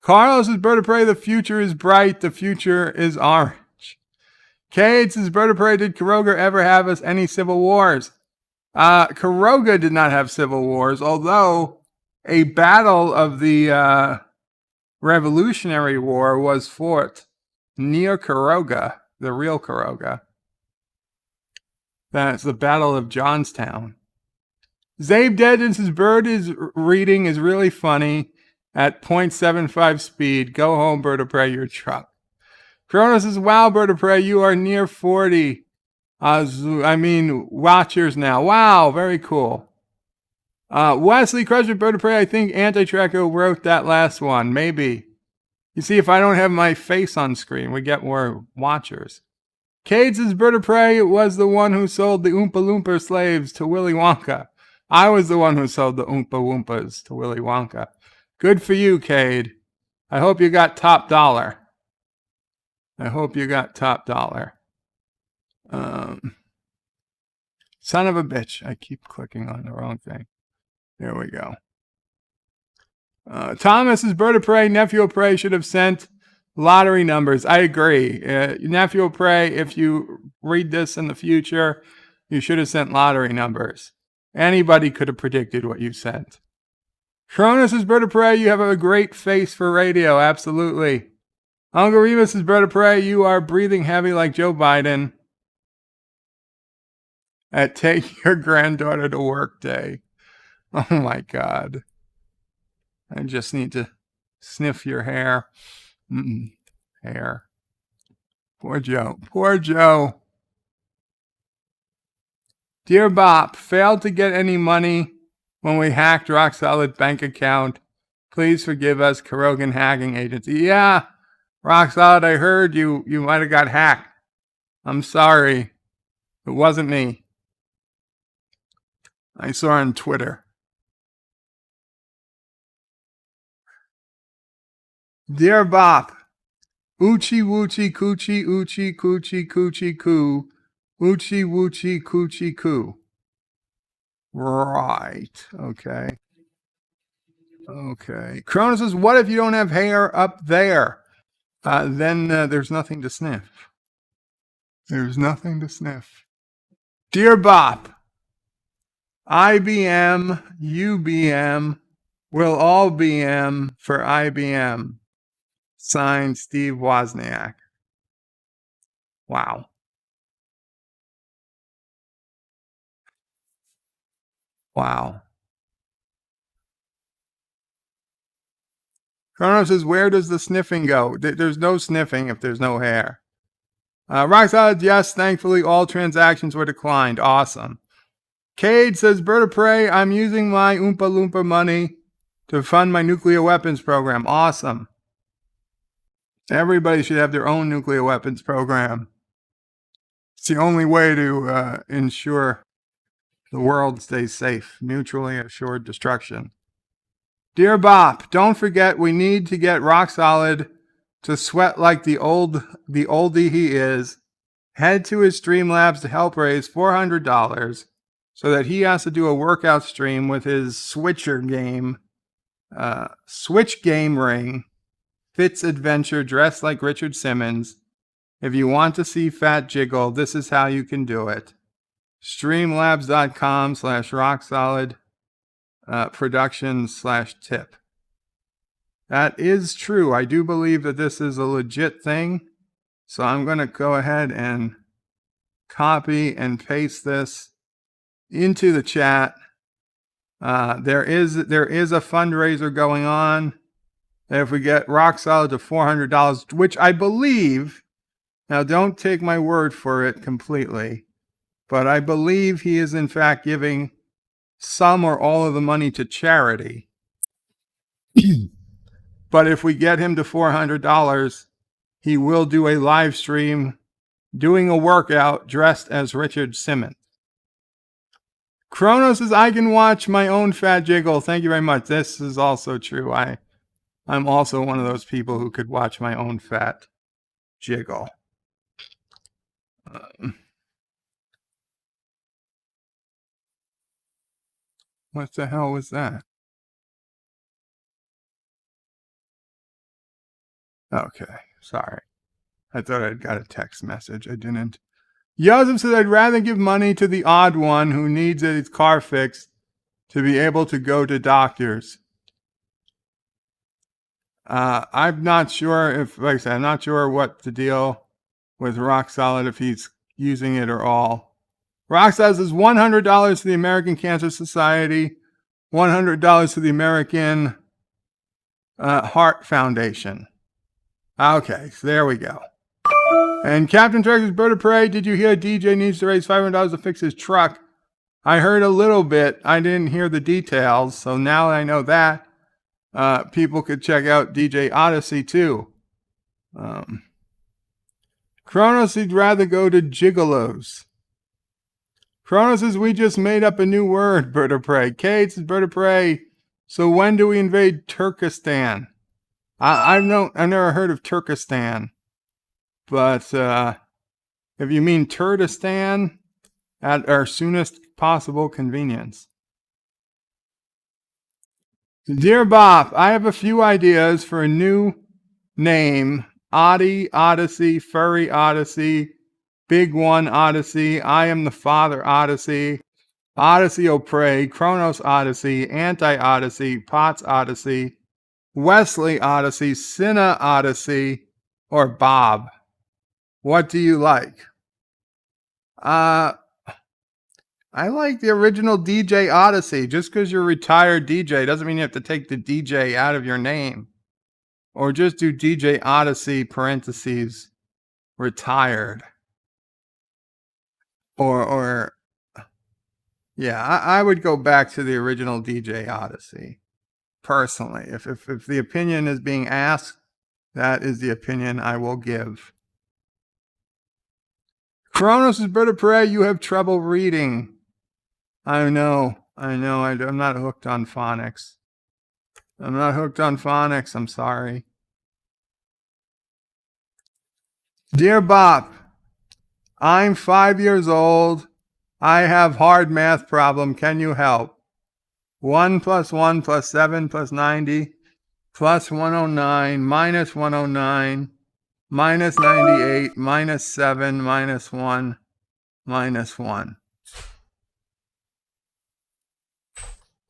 Carlos is Bird of Prey. The future is bright. The future is orange. Cade says, Bird of Prey, did Karoga ever have us any civil wars? Karoga did not have civil wars, although a battle of the Revolutionary War was fought near Karoga, the real Karoga. That's the Battle of Johnstown. Zabe Dedgens says, Bird is reading is really funny at 0.75 speed. Go home, Bird of Prey, your truck. Cronus says, wow, Bird of Prey, you are near 40. Watchers now. Wow, very cool. Wesley Crusher, Bird of Prey, I think Anti-Tracker wrote that last one. Maybe. You see, if I don't have my face on screen, we get more watchers. Cade says, Bird of Prey was the one who sold the Oompa Loompa slaves to Willy Wonka. I was the one who sold the Oompa Loompas to Willy Wonka. Good for you, Cade. I hope you got top dollar. I hope you got top dollar. Son of a bitch. I keep clicking on the wrong thing. There we go. Thomas is Bird of Prey. Nephew of Prey should have sent lottery numbers. I agree. Nephew of Prey, if you read this in the future, you should have sent lottery numbers. Anybody could have predicted what you sent. Cronus is Bird of Prey. You have a great face for radio. Absolutely. Uncle Remus is Bird of Prey. You are breathing heavy like Joe Biden at Take Your Granddaughter to Work Day. Oh my God. I just need to sniff your hair. Hair. Poor Joe. Poor Joe. Dear Bop, failed to get any money when we hacked Rock Solid bank account. Please forgive us, Karogan Hacking Agency. Yeah, Rock Solid, I heard you might have got hacked. I'm sorry. It wasn't me. I saw on Twitter. Dear Bop, Oochie Woochie Coochie Oochie Coochie Coochie Coo. Oochie Woochie Coochie Coo. Right. Okay. Okay. Cronus says, what if you don't have hair up there? Then there's nothing to sniff. There's nothing to sniff. Dear Bop, IBM, UBM, will all BM for IBM. Signed, Steve Wozniak. Wow. Wow. Chrono says, where does the sniffing go? There's no sniffing if there's no hair. Rock Solid, yes, thankfully all transactions were declined. Awesome. Cade says, Bird of Prey, I'm using my Oompa Loompa money to fund my nuclear weapons program. Awesome. Everybody should have their own nuclear weapons program. It's the only way to ensure the world stays safe. Mutually assured destruction. Dear Bop, don't forget we need to get Rock Solid to sweat like the oldie he is. Head to his Streamlabs to help raise $400 so that he has to do a workout stream with his Switch game ring, Fitz Adventure dressed like Richard Simmons. If you want to see Fat Jiggle, this is how you can do it. Streamlabs.com/rocksolid production/tip. That is true. I do believe that this is a legit thing. So I'm going to go ahead and copy and paste this into the chat. There is a fundraiser going on. If we get Rock Solid to $400, which I believe, now don't take my word for it completely, but I believe he is in fact giving some or all of the money to charity. But if we get him to $400, he will do a live stream doing a workout dressed as Richard Simmons. Chrono says, I can watch my own Fat Jiggle. Thank you very much. This is also true. I'm also one of those people who could watch my own Fat Jiggle. What the hell was that? Okay, sorry. I thought I'd got a text message. I didn't. Joseph says, I'd rather give money to the odd one who needs his car fixed to be able to go to doctors. I'm not sure if, like I said, I'm not sure what the deal with Rock Solid, if he's using it or all. Rock Solid says $100 to the American Cancer Society, $100 to the American Heart Foundation. Okay, so there we go. And Captain Trekker's Bird of Prey, did you hear DJ needs to raise $500 to fix his truck? I heard a little bit. I didn't hear the details. So now that I know that, people could check out DJ Odyssey too. Kronos, he'd rather go to gigolos. Kronos says, we just made up a new word, Bird of Prey. Kate says, Bird of Prey, so when do we invade Turkestan? I've never heard of Turkestan. But if you mean Turdistan, at our soonest possible convenience. Dear Bop, I have a few ideas for a new name. Oddie, Odyssey, Furry Odyssey, Big One Odyssey, I Am the Father Odyssey, Odyssey O'Prey, Kronos Odyssey, Anti-Odyssey, Potts Odyssey, Wesley Odyssey, Cinna Odyssey, or Bob. What do you like? I like the original DJ Odyssey. Just because you're a retired DJ doesn't mean you have to take the DJ out of your name. Or just do DJ Odyssey parentheses retired. Or yeah, I would go back to the original DJ Odyssey. Personally, if the opinion is being asked, that is the opinion I will give. Kronos' Bird of Prey, you have trouble reading. I know. I'm not hooked on phonics. I'm sorry. Dear Bop, I'm 5 years old. I have hard math problem. Can you help? 1 + 1 + 7 + 90 + 109 - 109 - 98 - 7 - 1 - 1.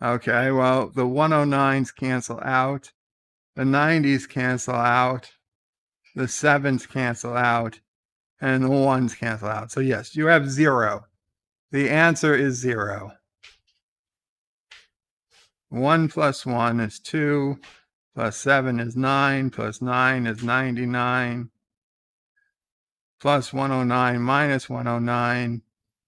Okay, well, the 109s cancel out. The 90s cancel out. The 7s cancel out. And the 1s cancel out. So yes, you have 0. The answer is 0. 1 + 1 is 2. + 7 is 9. + 9 is 99. + 109 - 109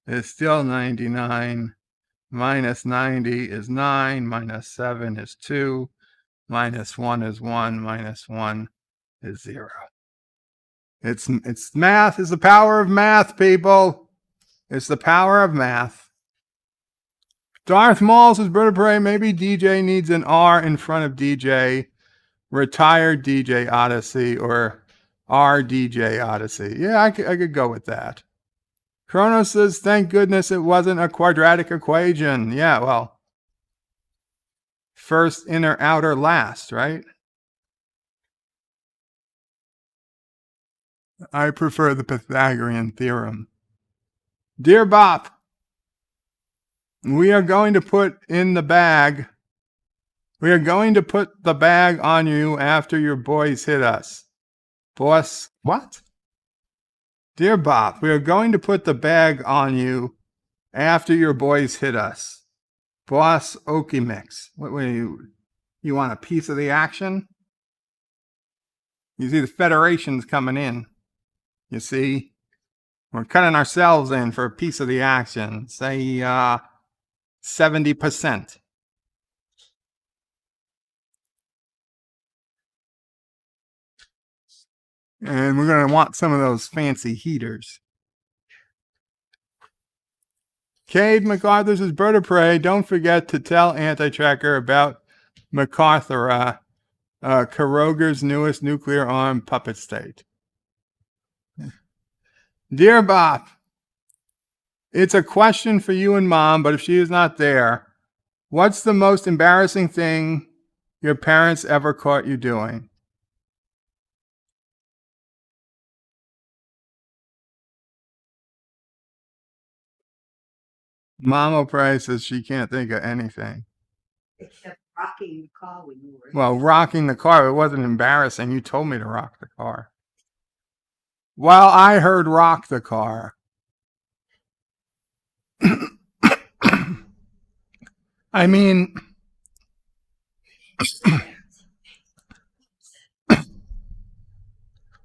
is still 99. - 90 is 9. - 7 is 2. - 1 is 1. - 1 is 0. It's math. It's the power of math, people. It's the power of math. Darth Maul says, Bird of Prey, maybe DJ needs an R in front of DJ. Retired DJ Odyssey or RDJ Odyssey. Yeah, I could go with that. Kronos says, thank goodness it wasn't a quadratic equation. Yeah, well, first, inner, outer, last, right? I prefer the Pythagorean theorem. Dear Bop, we are going to put in the bag. We are going to put the bag on you after your boys hit us. Boss, what? Dear Bop, we are going to put the bag on you after your boys hit us. Boss Okie Mix. What you want a piece of the action? You see the Federation's coming in. You see? We're cutting ourselves in for a piece of the action. Say 70%. And we're going to want some of those fancy heaters. Cade MacArthur says, Bird of Prey, don't forget to tell Anti-Tracker about MacArthur, Karoger's newest nuclear armed puppet state. Dear Bop, it's a question for you and Mom, but if she is not there, what's the most embarrassing thing your parents ever caught you doing? Mama Price says she can't think of anything. Except rocking the car when you were. Well, rocking the car, it wasn't embarrassing. You told me to rock the car. Well, I heard rock the car. I mean,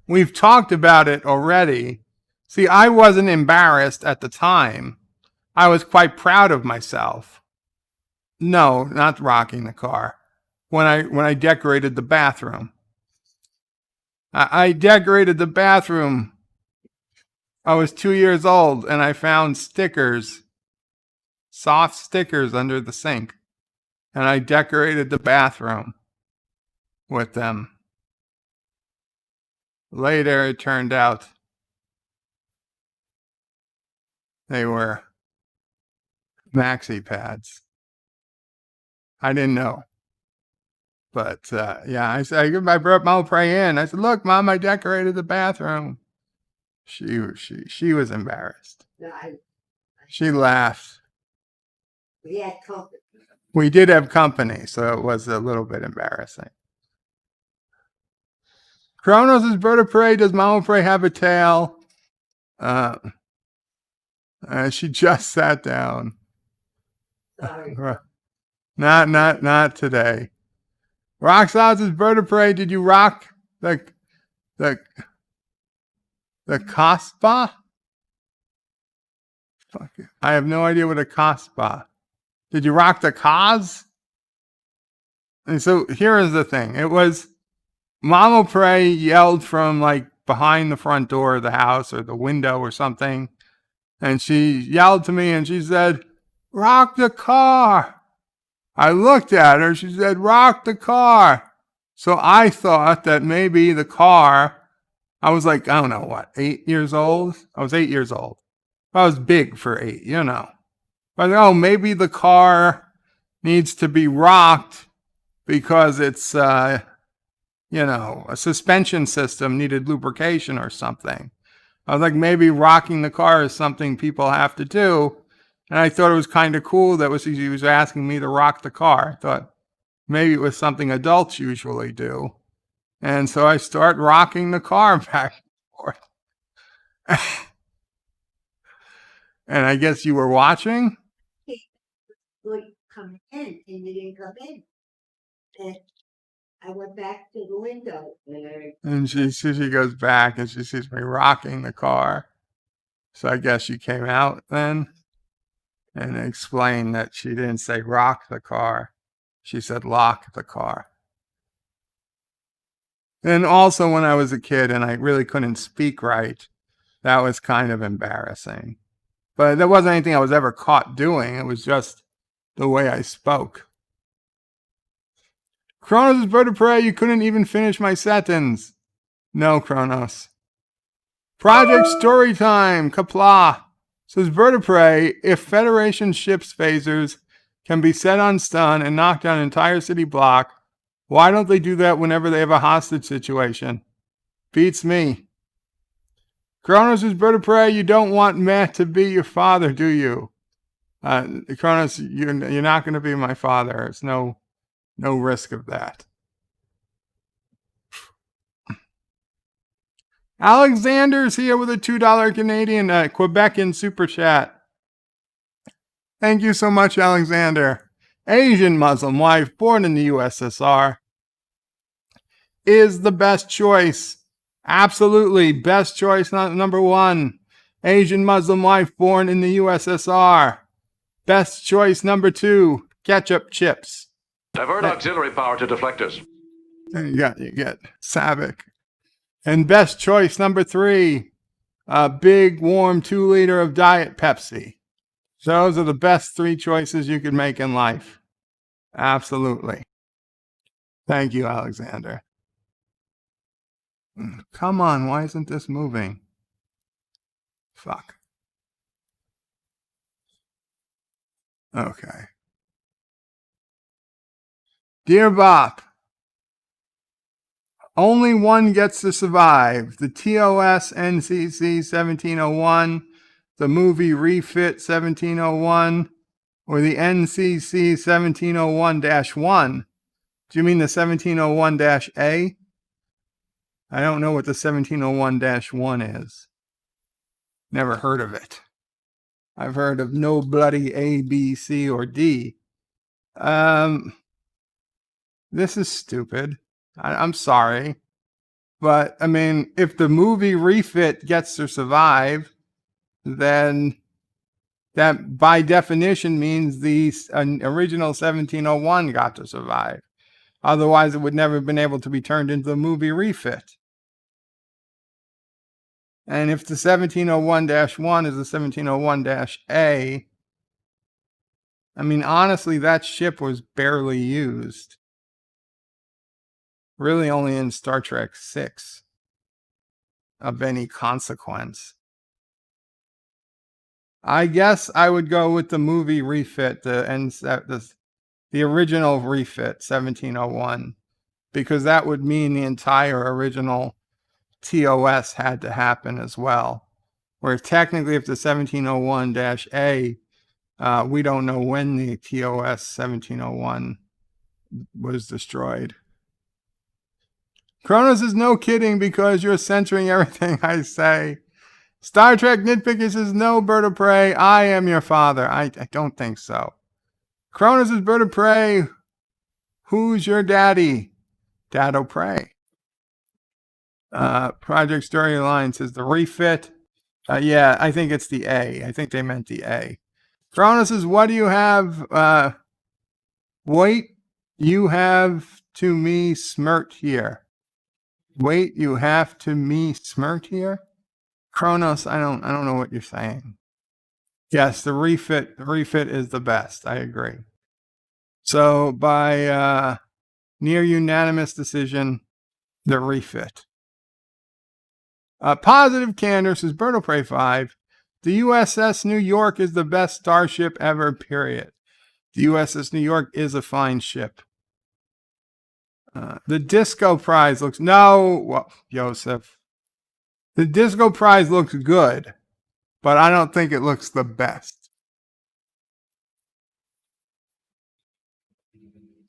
we've talked about it already. See, I wasn't embarrassed at the time. I was quite proud of myself. No, not rocking the car. When I decorated the bathroom. I decorated the bathroom. I was 2 years old and I found stickers, soft stickers under the sink. And I decorated the bathroom with them. Later, it turned out they were maxi pads. I didn't know. But, yeah, I brought Mom Prey in. I said, look, Mom, I decorated the bathroom. She was embarrassed. No, She laughed. we had company. We did have company, so it was a little bit embarrassing. Kronos is Bird of Prey. Does Mama Prey have a tail? She just sat down. Sorry. Not today. Rock Sauce is Bird of Prey. Did you rock the Qapla? Fuck it. I have no idea what a Qapla. Did you rock the Kaz? And so here is the thing. It was Mama Prey yelled from like behind the front door of the house or the window or something. And she yelled to me and she said, rock the car. I looked at her. She said, rock the car. So I thought that maybe the car, I was like, I don't know what, 8 years old? I was 8 years old. I was big for 8, you know. But oh, maybe the car needs to be rocked because it's, a suspension system needed lubrication or something. I was like, maybe rocking the car is something people have to do. And I thought it was kind of cool that she was asking me to rock the car. I thought maybe it was something adults usually do. And so I start rocking the car back and forth. And I guess you were watching? Good come in and you didn't come in. And I went back to the window. And she goes back and she sees me rocking the car. So I guess she came out then and explained that she didn't say rock the car. She said lock the car. And also when I was a kid and I really couldn't speak right, that was kind of embarrassing. But there wasn't anything I was ever caught doing. It was just the way I spoke. Kronos is bird of prey. You couldn't even finish my sentence. No, Kronos. Project Storytime. Qapla says bird of prey. If Federation ships phasers can be set on stun and knock down an entire city block, why don't they do that whenever they have a hostage situation? Beats me. Kronos is bird of prey. You don't want Matt to be your father, do you? Kronos, you're not going to be my father. There's no risk of that. Alexander's here with a $2 Canadian Quebecan super chat. Thank you so much, Alexander. Asian Muslim wife born in the USSR is the best choice. Absolutely, best choice, number one. Asian Muslim wife born in the USSR. Best choice number two, ketchup chips. Divert auxiliary power to deflectors. You get Savick. And best choice number three, a big warm 2-liter of Diet Pepsi. Those are the best three choices you could make in life. Absolutely. Thank you, Alexander. Come on, why isn't this moving? Fuck. Okay. Dear Bop, only one gets to survive. The TOS NCC 1701, the movie Refit 1701, or the NCC 1701-1. Do you mean the 1701-A? I don't know what the 1701-1 is. Never heard of it. I've heard of no bloody A, B, C, or D. This is stupid. I'm sorry. But, I mean, if the movie Refit gets to survive, then that by definition means the original 1701 got to survive. Otherwise, it would never have been able to be turned into the movie Refit. And if the 1701-1 is the 1701-A, I mean, honestly, that ship was barely used. Really only in Star Trek 6 of any consequence. I guess I would go with the movie Refit, the original Refit 1701, because that would mean the entire original TOS had to happen as well. Where technically, if the 1701-A, we don't know when the TOS 1701 was destroyed. Kronos is no kidding because you're censoring everything I say. Star Trek Nitpicker says, no, bird of prey, I am your father. I don't think so. Kronos is bird of prey. Who's your daddy? Dad O'Prey. Project Storyline says the Refit. Yeah, I think it's the A. I think they meant the A. Kronos says, what do you have? Wait, you have to me smirked here. Wait, you have to me smirked here? Kronos, I don't know what you're saying. Yes, the refit is the best. I agree. So by near unanimous decision, the refit. Positive Candor says Bird of Prey 5. The USS New York is the best starship ever, period. The USS New York is a fine ship. The Disco Prize looks... No, well, Joseph. The Disco Prize looks good, but I don't think it looks the best.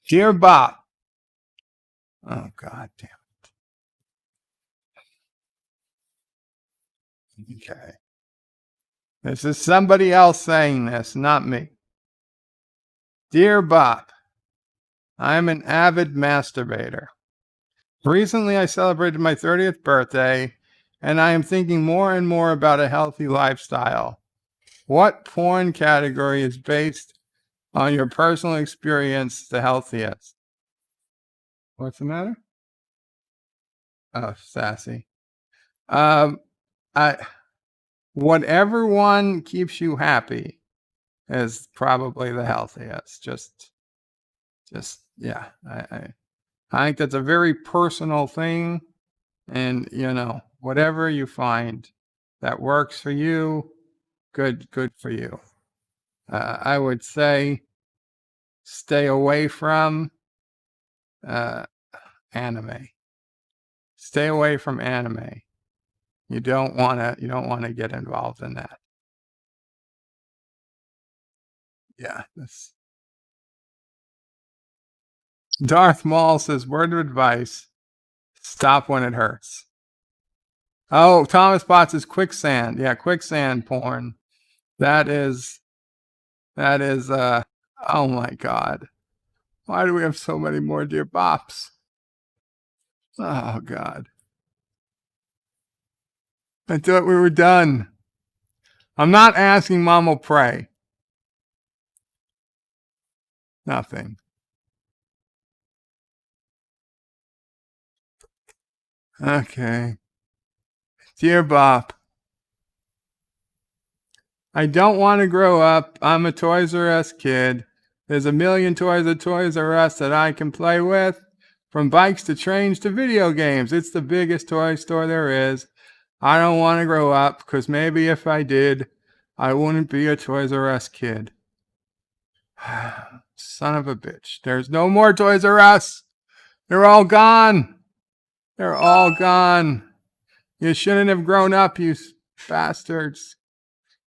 Dear Bob. Oh, God damn it. Okay. This is somebody else saying this, not me. Dear Bob, I'm an avid masturbator. Recently, I celebrated my 30th birthday, and I am thinking more and more about a healthy lifestyle. What porn category is based on your personal experience the healthiest? What's the matter? Oh, sassy. Whatever one keeps you happy. is probably the healthiest. Just yeah. I think that's a very personal thing, and whatever you find that works for you, good for you. I would say stay away from anime. Stay away from anime. You don't want to get involved in that. Yeah. Darth Maul says, word of advice, stop when it hurts. Oh, Thomas Potts is quicksand. Yeah, quicksand porn. That is oh my God. Why do we have so many more Dear Bops? Oh God. I thought we were done. I'm not asking Mom will pray. Nothing. Okay. Dear Bop, I don't want to grow up. I'm a Toys R Us kid. There's a million toys at Toys R Us that I can play with, from bikes to trains to video games. It's the biggest toy store there is. I don't want to grow up, because maybe if I did, I wouldn't be a Toys R Us kid. Son of a bitch. There's no more Toys R Us. They're all gone. They're all gone. You shouldn't have grown up, you bastards.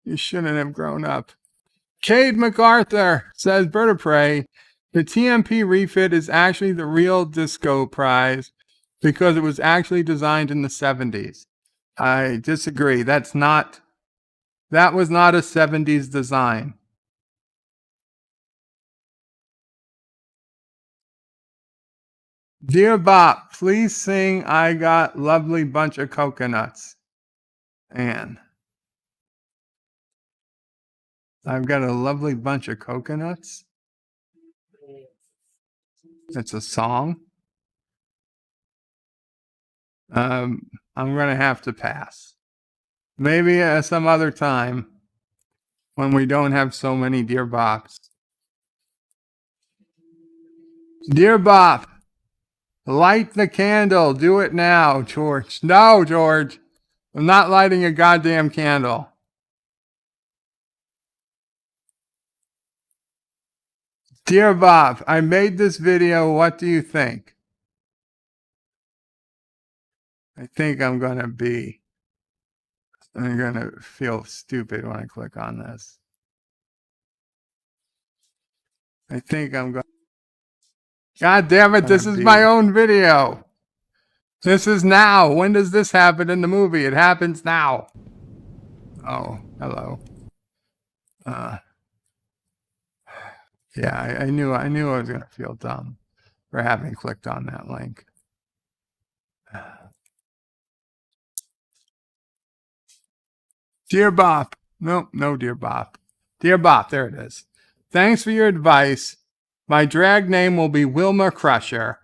You shouldn't have grown up. Cade MacArthur says, Bird of Prey, the TMP refit is actually the real disco prize because it was actually designed in the 70s. I disagree. That was not a 70s design. Dear Bop, please sing I Got Lovely Bunch of Coconuts. And I've got a lovely bunch of coconuts. It's a song. I'm going to have to pass. Maybe some other time when we don't have so many Dear Bops. Dear Bop, light the candle. Do it now, George. No, George. I'm not lighting a goddamn candle. Dear Bob, I made this video. What do you think? I think I'm going to feel stupid when I click on this. I think I'm going. God damn it, this is my own video. This is now. When does this happen in the movie? It happens now. Oh, hello. Yeah, I knew I was going to feel dumb for having clicked on that link. Dear Bop. No, Dear Bop. Dear Bop, there it is. Thanks for your advice. My drag name will be Wilma Crusher.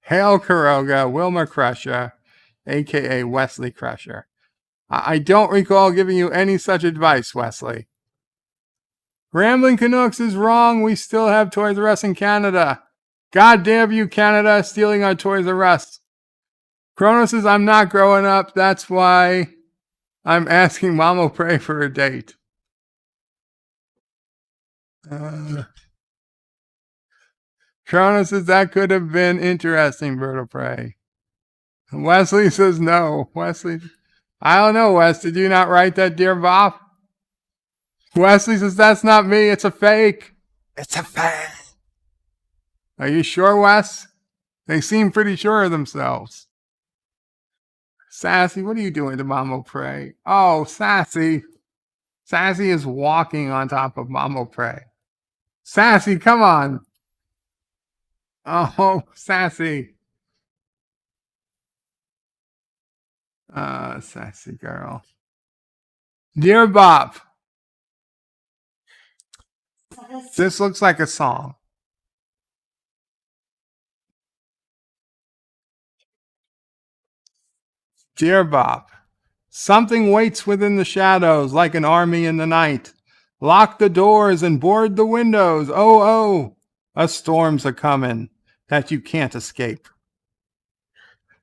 Hail Kuroga, Wilma Crusher, a.k.a. Wesley Crusher. I don't recall giving you any such advice, Wesley. Rambling Canucks is wrong. We still have Toys R Us in Canada. God damn you, Canada, stealing our Toys R Us. Kronos says, I'm not growing up. That's why I'm asking Mama Pray for a date. Kronos says, that could have been interesting, Bird of Prey. Wesley says no. Wesley, I don't know, Wes. Did you not write that, Dear Bob? Wesley says, that's not me. It's a fake. It's a fake. Are you sure, Wes? They seem pretty sure of themselves. Sassy, what are you doing to Mama Pray? Oh, Sassy. Sassy is walking on top of Mama Pray. Sassy, come on. Oh, Sassy. Sassy girl. Dear Bob. This looks like a song. Dear Bob. Something waits within the shadows like an army in the night. Lock the doors and board the windows. Oh, oh, a storm's a-comin' that you can't escape.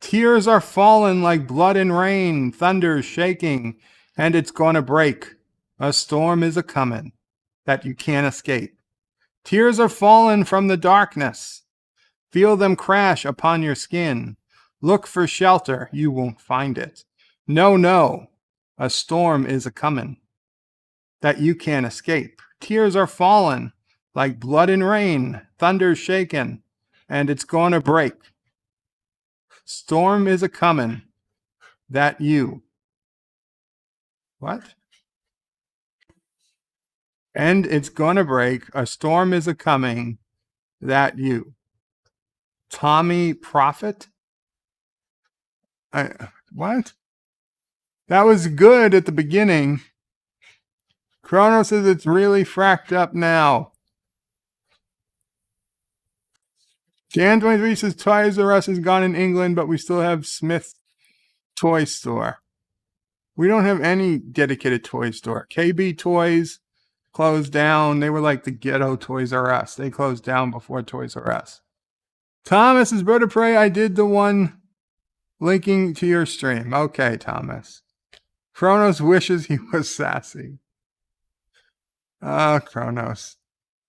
Tears are falling like blood and rain, thunder's shaking, and it's gonna break. A storm is a-comin' that you can't escape. Tears are falling from the darkness. Feel them crash upon your skin. Look for shelter, you won't find it. No, no, a storm is a-comin' that you can't escape. Tears are falling like blood and rain, thunder's shaking, and it's gonna break. Storm is a-comin' that you. What? And it's gonna break. A storm is a-coming that you. Tommy Prophet? What? That was good at the beginning. Chrono says it's really fracked up now. Jan23 says Toys R Us is gone in England, but we still have Smith Toy Store. We don't have any dedicated toy store. KB Toys closed down. They were like the ghetto Toys R Us. They closed down before Toys R Us. Thomas's Bird of Prey, I did the one linking to your stream. Okay, Thomas. Kronos wishes he was sassy. Kronos.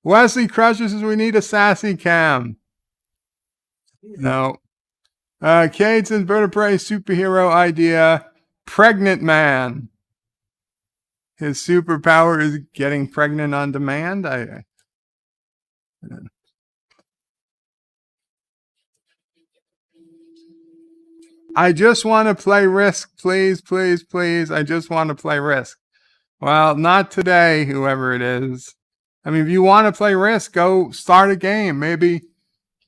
Wesley Crusher says we need a sassy cam. No. Kate says Bird of Prey superhero idea. Pregnant man. His superpower is getting pregnant on demand. I just want to play Risk, please, please, please. I just want to play Risk. Well, not today, whoever it is. I mean, if you want to play Risk, go start a game. Maybe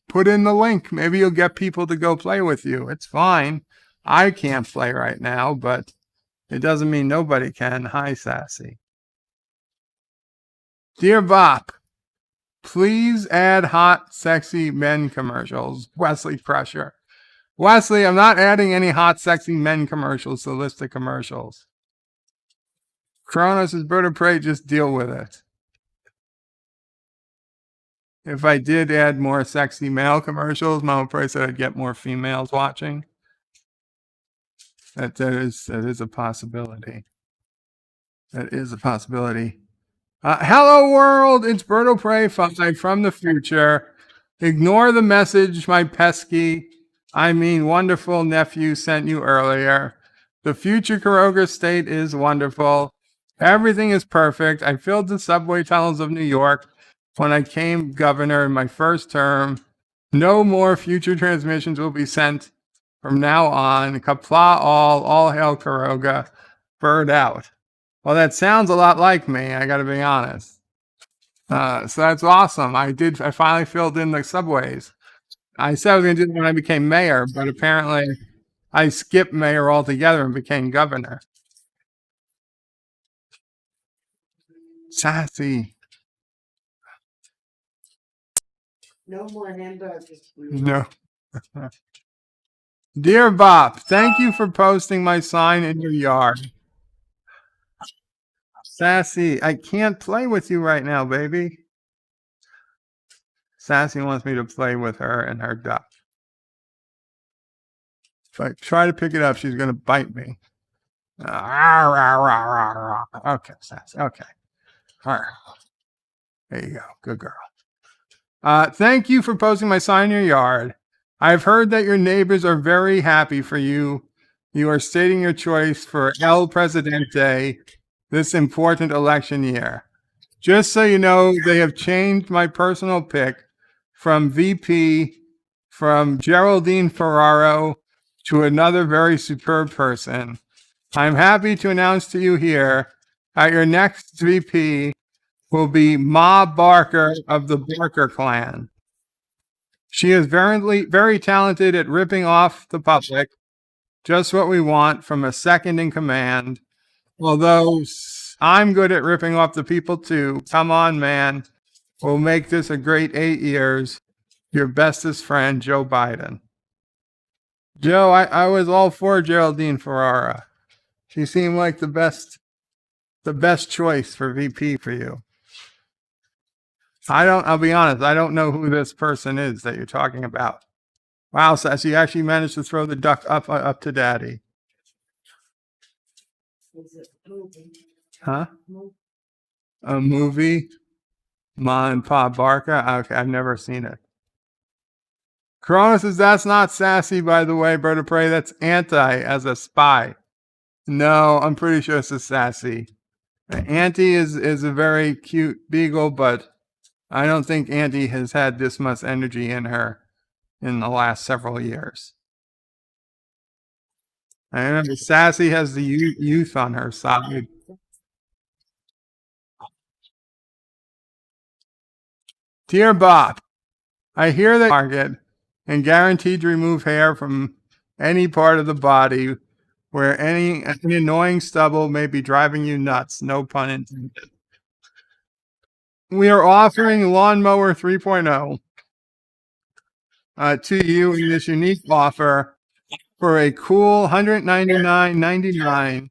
put in the link. Maybe you'll get people to go play with you. It's fine. I can't play right now, but it doesn't mean nobody can. Hi, Sassy. Dear Bop, please add hot, sexy men commercials. Wesley Crusher. Wesley, I'm not adding any hot, sexy men commercials to the list of commercials. Kronos is Bird of Prey, just deal with it. If I did add more sexy male commercials, Mama Prey said I'd get more females watching. That is a possibility. That is a possibility. Hello world, it's Bird of Prey 5 from the future. Ignore the message my pesky, wonderful nephew sent you earlier. The future Kuroga state is wonderful. Everything is perfect. I filled the subway tunnels of New York when I came governor in my first term. No more future transmissions will be sent from now on. Qapla all hail Kuroga. Bird out. Well, that sounds a lot like me, I gotta be honest. So that's awesome. I finally filled in the subways. I said I was gonna do it when I became mayor, but apparently I skipped mayor altogether and became governor. Sassy. No more hamburgers. No. Dear Bob, thank you for posting my sign in your yard. Sassy, I can't play with you right now, baby. Sassy wants me to play with her and her duck. If I try to pick it up, she's going to bite me. Okay, Sassy. Okay. All right. There you go. Good girl. Thank you for posting my sign in your yard. I've heard that your neighbors are very happy for you. You are stating your choice for El Presidente this important election year. Just so you know, they have changed my personal pick from VP from Geraldine Ferraro to another very superb person. I'm happy to announce to you here that your next VP will be Ma Barker of the Barker clan. She is very talented at ripping off the public, just what we want from a second in command. Although I'm good at ripping off the people too. Come on, man. We'll make this a great 8 years. Your bestest friend, Joe Biden. Joe, I was all for Geraldine Ferrara. She seemed like the best the best choice for VP for you. I'll be honest, I don't know who this person is that you're talking about. Wow, Sassy, you actually managed to throw the duck up to daddy. Huh? A movie? Ma and Pa Barca? Okay, I've never seen it. Corona says that's not Sassy, by the way, Bird of Prey. That's Anti as a spy. No, I'm pretty sure this is Sassy. Auntie is a very cute beagle, but I don't think Auntie has had this much energy in her in the last several years. I remember Sassy has the youth on her side. Dear Bob, I hear that market and guaranteed to remove hair from any part of the body where any annoying stubble may be driving you nuts. No pun intended. We are offering Lawnmower 3.0 to you in this unique offer for a cool $199.99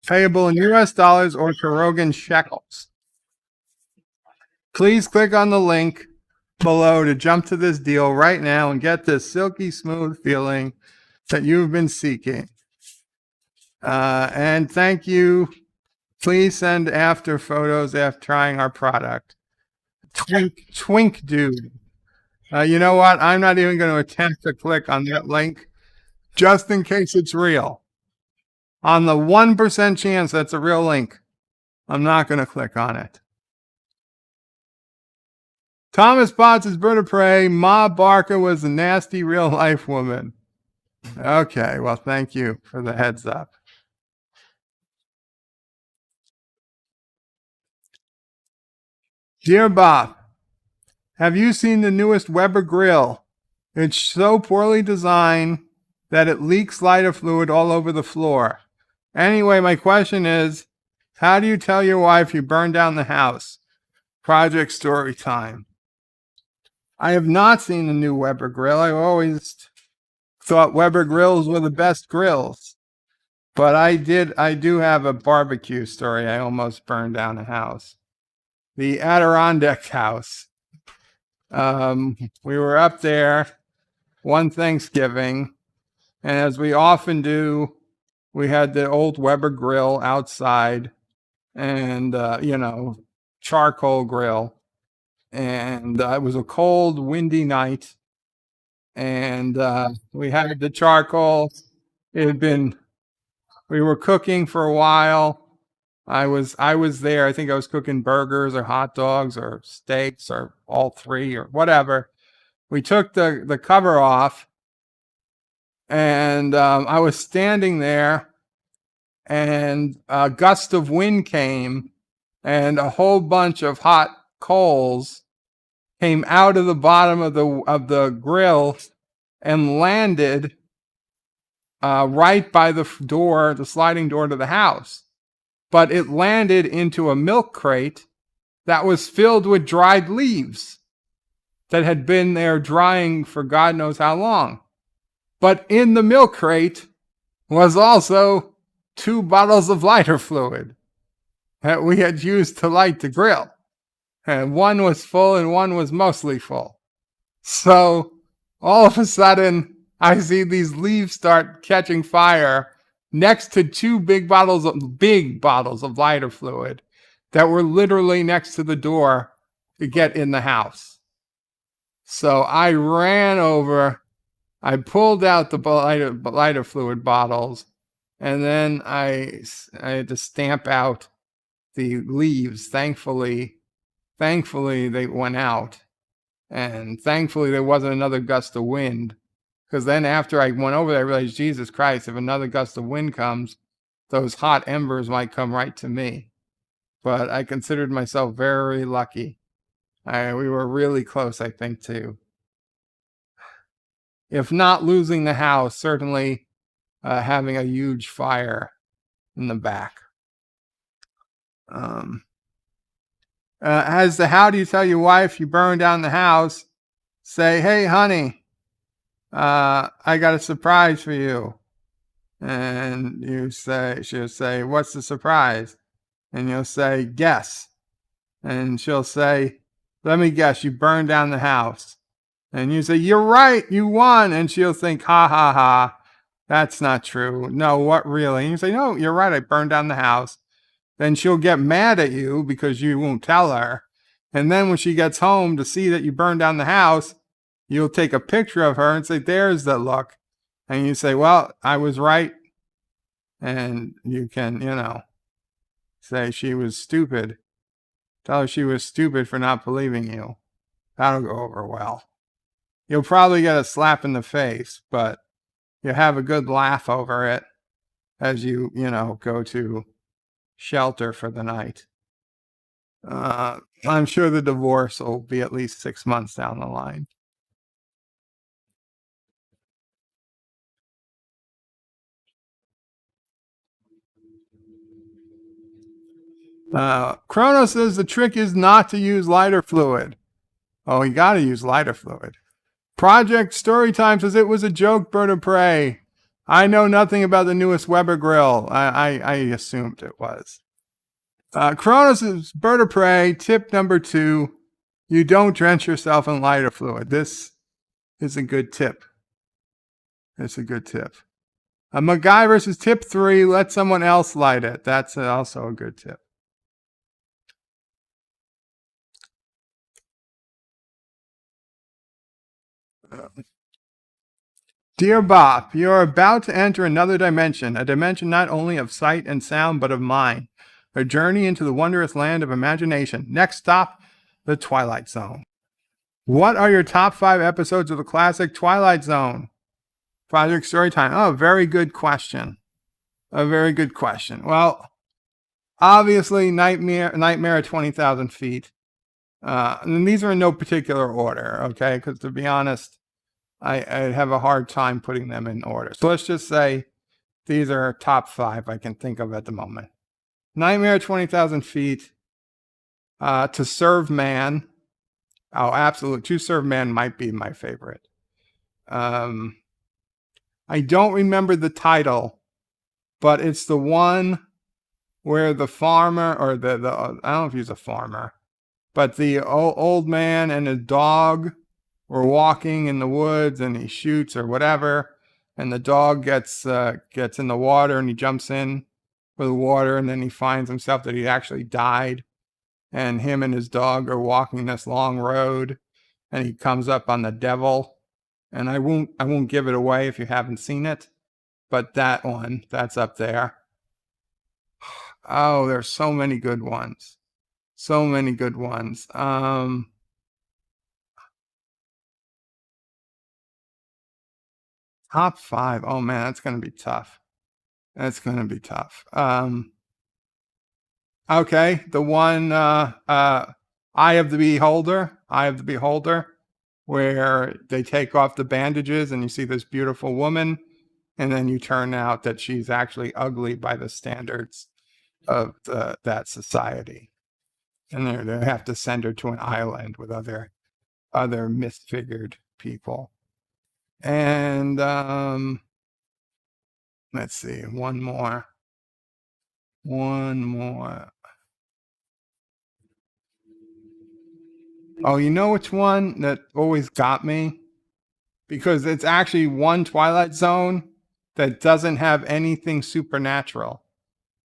payable in US dollars or Korogan shekels. Please click on the link below to jump to this deal right now and get this silky smooth feeling that you've been seeking. And thank you. Please send after photos after trying our product. Twink dude. You know what? I'm not even going to attempt to click on that link just in case it's real. On the 1% chance that's a real link, I'm not going to click on it. Thomas Potts is Bird of Prey. Ma Barker was a nasty real life woman. Okay, well, thank you for the heads up. Dear Bob, have you seen the newest Weber grill? It's so poorly designed that it leaks lighter fluid all over the floor. Anyway, my question is, how do you tell your wife you burned down the house? Project story time. I have not seen the new Weber grill. I've always thought Weber grills were the best grills. But I do have a barbecue story. I almost burned down a house. The Adirondack house. We were up there one Thanksgiving, and as we often do, we had the old Weber grill outside and, charcoal grill. And it was a cold, windy night, and we had the charcoal. We were cooking for a while. I was there. I think I was cooking burgers or hot dogs or steaks or all three or whatever. We took the cover off, and I was standing there, and a gust of wind came, and a whole bunch of hot coals came out of the bottom of the grill and landed right by the door, the sliding door to the house. But it landed into a milk crate that was filled with dried leaves that had been there drying for God knows how long. But in the milk crate was also 2 bottles of lighter fluid that we had used to light the grill. And one was full and one was mostly full. So all of a sudden, I see these leaves start catching fire next to 2 big bottles of lighter fluid that were literally next to the door to get in the house. So I ran over, I pulled out the lighter fluid bottles, and then I had to stamp out the leaves. Thankfully they went out, and thankfully there wasn't another gust of wind. Because then after I went over there, I realized, Jesus Christ, if another gust of wind comes, those hot embers might come right to me. But I considered myself very lucky. We were really close, I think, too. If not losing the house, certainly having a huge fire in the back. As to how do you tell your wife you burned down the house, say, hey, honey, I got a surprise for you. And she'll say, what's the surprise? And you'll say, guess. And she'll say, let me guess, you burned down the house. And you say, you're right, you won. And she'll think, ha, ha, ha, that's not true. No, what really? And you say, no, you're right, I burned down the house. Then she'll get mad at you because you won't tell her. And then when she gets home to see that you burned down the house, you'll take a picture of her and say, there's the look. And you say, well, I was right. And you can, say she was stupid. Tell her she was stupid for not believing you. That'll go over well. You'll probably get a slap in the face, but you'll have a good laugh over it as you, go to shelter for the night. I'm sure the divorce will be at least 6 months down the line. Chrono says the trick is not to use lighter fluid. Oh, you got to use lighter fluid. Project Storytime says it was a joke, Bird of Prey. I know nothing about the newest Weber grill. I assumed it was. Chrono says Bird of Prey, tip number 2, you don't drench yourself in lighter fluid. This is a good tip. It's a good tip. MacGyver says tip 3, let someone else light it. That's also a good tip. Dear Bop, you're about to enter another dimension, a dimension not only of sight and sound, but of mind. A journey into the wondrous land of imagination. Next stop, the Twilight Zone. What are your top 5 episodes of the classic Twilight Zone? Project Storytime. Oh, very good question. A very good question. Well, obviously, Nightmare at 20,000 Feet. And these are in no particular order, okay? Because to be honest, I have a hard time putting them in order. So let's just say these are top 5 I can think of at the moment. Nightmare at 20,000 Feet. To Serve Man. Oh, absolutely. To Serve Man might be my favorite. I don't remember the title, but it's the one where the farmer, or the I don't know if he's a farmer, but the old man and his dog were walking in the woods, and he shoots or whatever, and the dog gets in the water, and he jumps in for the water, and then he finds himself that he actually died, and him and his dog are walking this long road, and he comes up on the devil. And I won't give it away if you haven't seen it, but that one, that's up there. Oh, there's so many good ones. So many good ones. Top 5. Oh man, that's going to be tough. That's going to be tough. Okay, the one, Eye of the Beholder. Eye of the Beholder, where they take off the bandages and you see this beautiful woman, and then you turn out that she's actually ugly by the standards of that society. And they have to send her to an island with other misfigured people. And let's see, one more. Oh, you know which one that always got me? Because it's actually one Twilight Zone that doesn't have anything supernatural.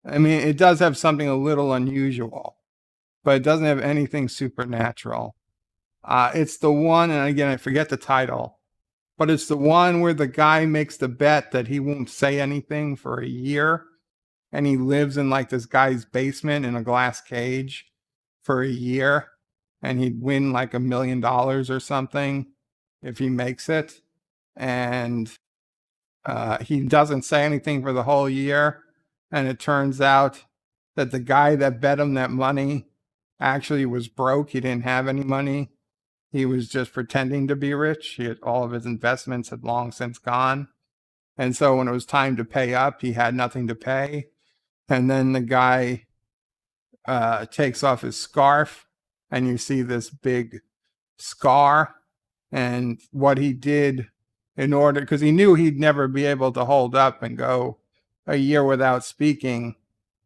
I mean, it does have something a little unusual, but it doesn't have anything supernatural. It's the one, and again, I forget the title, but it's the one where the guy makes the bet that he won't say anything for a year, and he lives in like this guy's basement in a glass cage for a year, and he'd win like $1 million or something if he makes it. And he doesn't say anything for the whole year. And it turns out that the guy that bet him that money actually was broke. He didn't have any money. He was just pretending to be rich. All of his investments had long since gone. And so when it was time to pay up, he had nothing to pay. And then the guy takes off his scarf, and you see this big scar. And what he did in order, because he knew he'd never be able to hold up and go a year without speaking,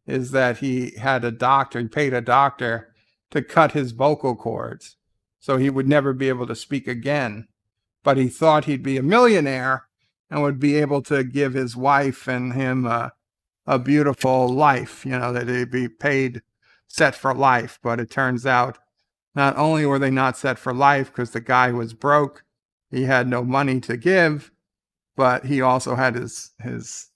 is that he had a doctor, he paid a doctor to cut his vocal cords so he would never be able to speak again. But he thought he'd be a millionaire and would be able to give his wife and him a beautiful life, that they'd be paid, set for life. But it turns out not only were they not set for life because the guy was broke, he had no money to give, but he also had his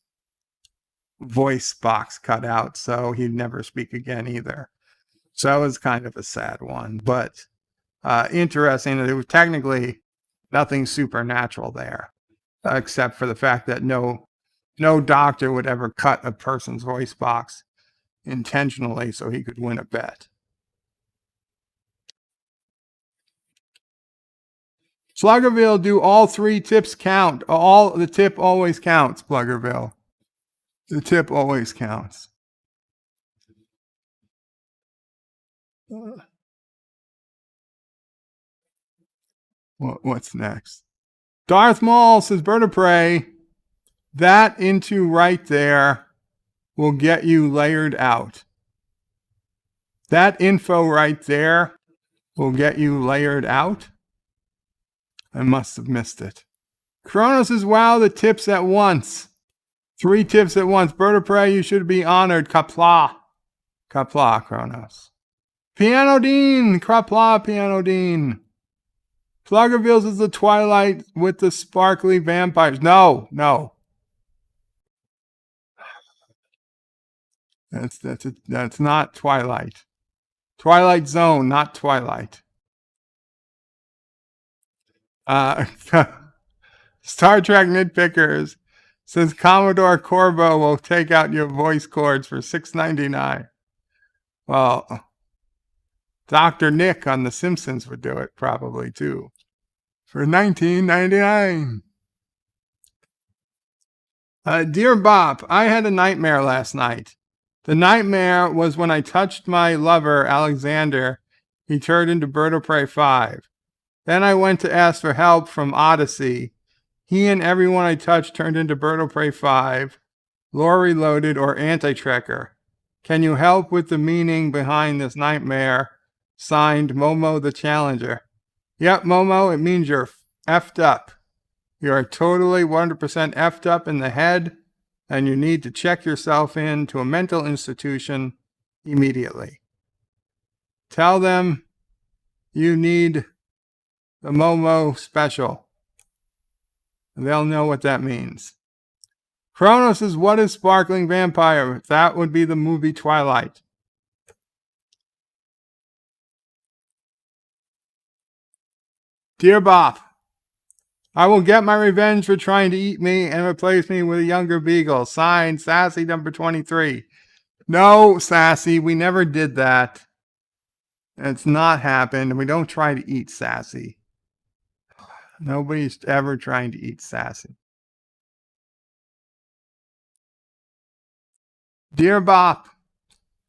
voice box cut out, so he'd never speak again either. So it was kind of a sad one, but interesting that it was technically nothing supernatural there, except for the fact that no doctor would ever cut a person's voice box intentionally so he could win a bet. Sluggerville, do all 3 tips count? The tip always counts, Sluggerville. The tip always counts. What's next? Darth Maul says, Bird of Prey, that into right there will get you layered out. That info right there will get you layered out. I must have missed it. Kronos says, wow, the tips at once. 3 tips at once. Bird of Prey, you should be honored. Qapla. Qapla, Kronos. Piano Dean. Qapla, Piano Dean. Sluggerville is the Twilight with the sparkly vampires. No. That's not Twilight. Twilight Zone, not Twilight. Star Trek Nitpickers says Commodore Corvo will take out your voice cords for $6.99. Well, Dr. Nick on The Simpsons would do it probably too. For $19.99. Dear Bop, I had a nightmare last night. The nightmare was when I touched my lover, Alexander, he turned into Bird of Prey 5. Then I went to ask for help from Odyssey. He and everyone I touched turned into Bird of Prey 5, Lore Reloaded, or Anti-Trekker. Can you help with the meaning behind this nightmare? Signed, Momo the Challenger. Yep, Momo, it means you're effed up. You're totally 100% effed up in the head, and you need to check yourself into a mental institution immediately. Tell them you need the Momo special. They'll know what that means. Kronos says, what is Sparkling Vampire? That would be the movie Twilight. Dear Bop, I will get my revenge for trying to eat me and replace me with a younger beagle. Signed, Sassy number 23. No, Sassy, we never did that. It's not happened. We don't try to eat Sassy. Nobody's ever trying to eat Sassy. Dear Bop,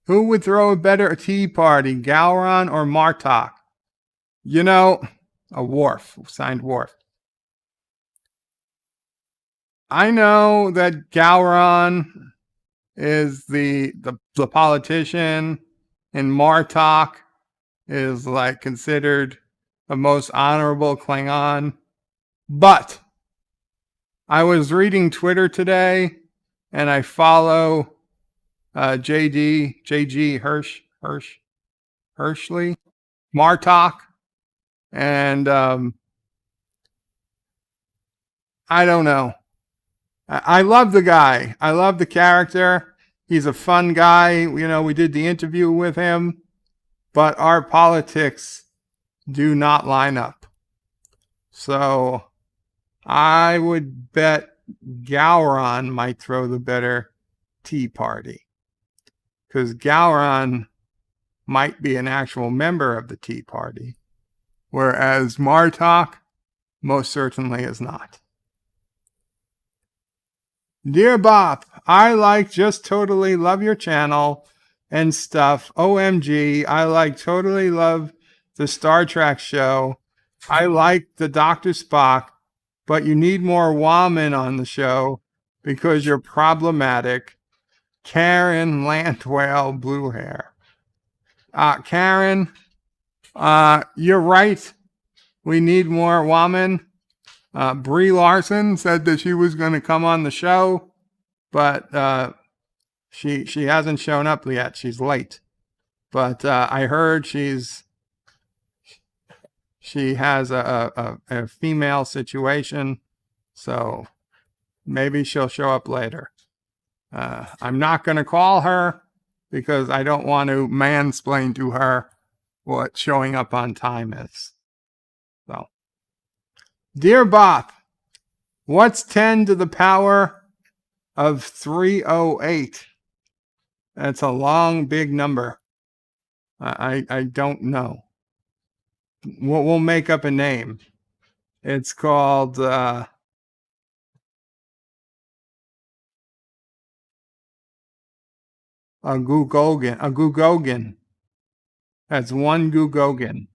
who would throw a better tea party, Gowron or Martok? A Worf, signed Worf. I know that Gowron is the politician, and Martok is considered the most honorable Klingon. But I was reading Twitter today, and I follow JG Hershey, Martok, and I don't know. I love the guy. I love the character. He's a fun guy. We did the interview with him, but our politics do not line up. So I would bet Gowron might throw the better tea party, because Gowron might be an actual member of the Tea Party, whereas Martok most certainly is not. Dear Bop, I just totally love your channel and stuff. OMG, I totally love the Star Trek show. I like the Dr. Spock, but you need more women on the show because you're problematic. Karen Lantwell Blue Hair. Karen, you're right. We need more women. Brie Larson said that she was going to come on the show, but she hasn't shown up yet. She's late. But I heard she has a female situation, so maybe she'll show up later. I'm not going to call her because I don't want to mansplain to her what showing up on time is. So, dear Bop, what's 10 to the power of 308? That's a long, big number. I don't know. We'll make up a name. It's called a Gugogan. That's one Gugogan.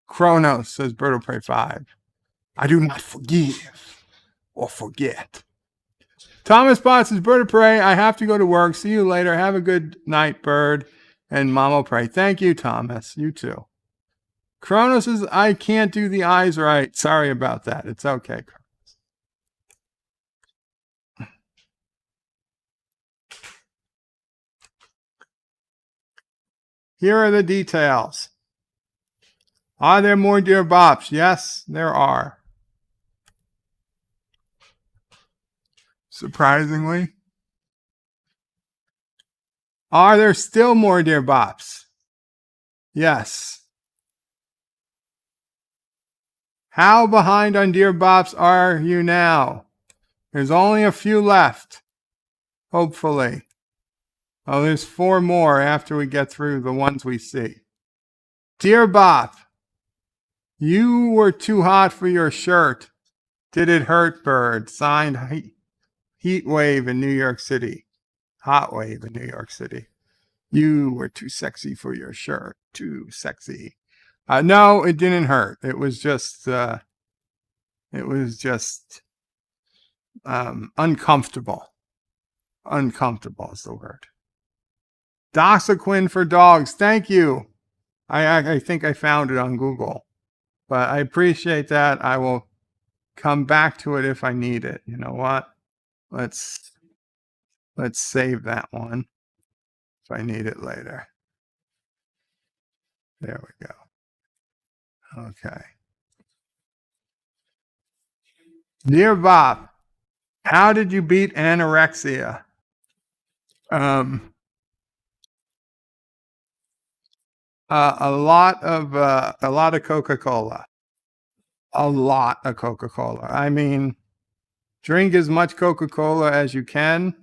Kronos, says Bird of Prey 5. I do not forgive or forget. Thomas Potts says Bird of Prey, I have to go to work. See you later. Have a good night, Bird. And Mama Prey. Thank you, Thomas. You too. Kronos says, I can't do the eyes right. Sorry about that. It's okay, Kronos. Here are the details. Are there more Dear Bops? Yes, there are. Surprisingly. Are there still more Dear Bops? Yes. How behind on Dear Bops are you now? There's only a few left. Hopefully. Oh, there's 4 more after we get through the ones we see. Dear Bop, you were too hot for your shirt. Did it hurt, Bird? Signed, Heat Wave in New York City. Hot Wave in New York City. You were too sexy for your shirt. Too sexy. No, it didn't hurt. It was just uncomfortable. Uncomfortable is the word. Doxaquin for dogs. Thank you. I think I found it on Google, but I appreciate that. I will come back to it if I need it. You know what? Let's save that one if I need it later. There we go. Okay. Dear Bob, how did you beat anorexia? A lot of Coca-Cola. A lot of Coca-Cola. I mean, drink as much Coca-Cola as you can,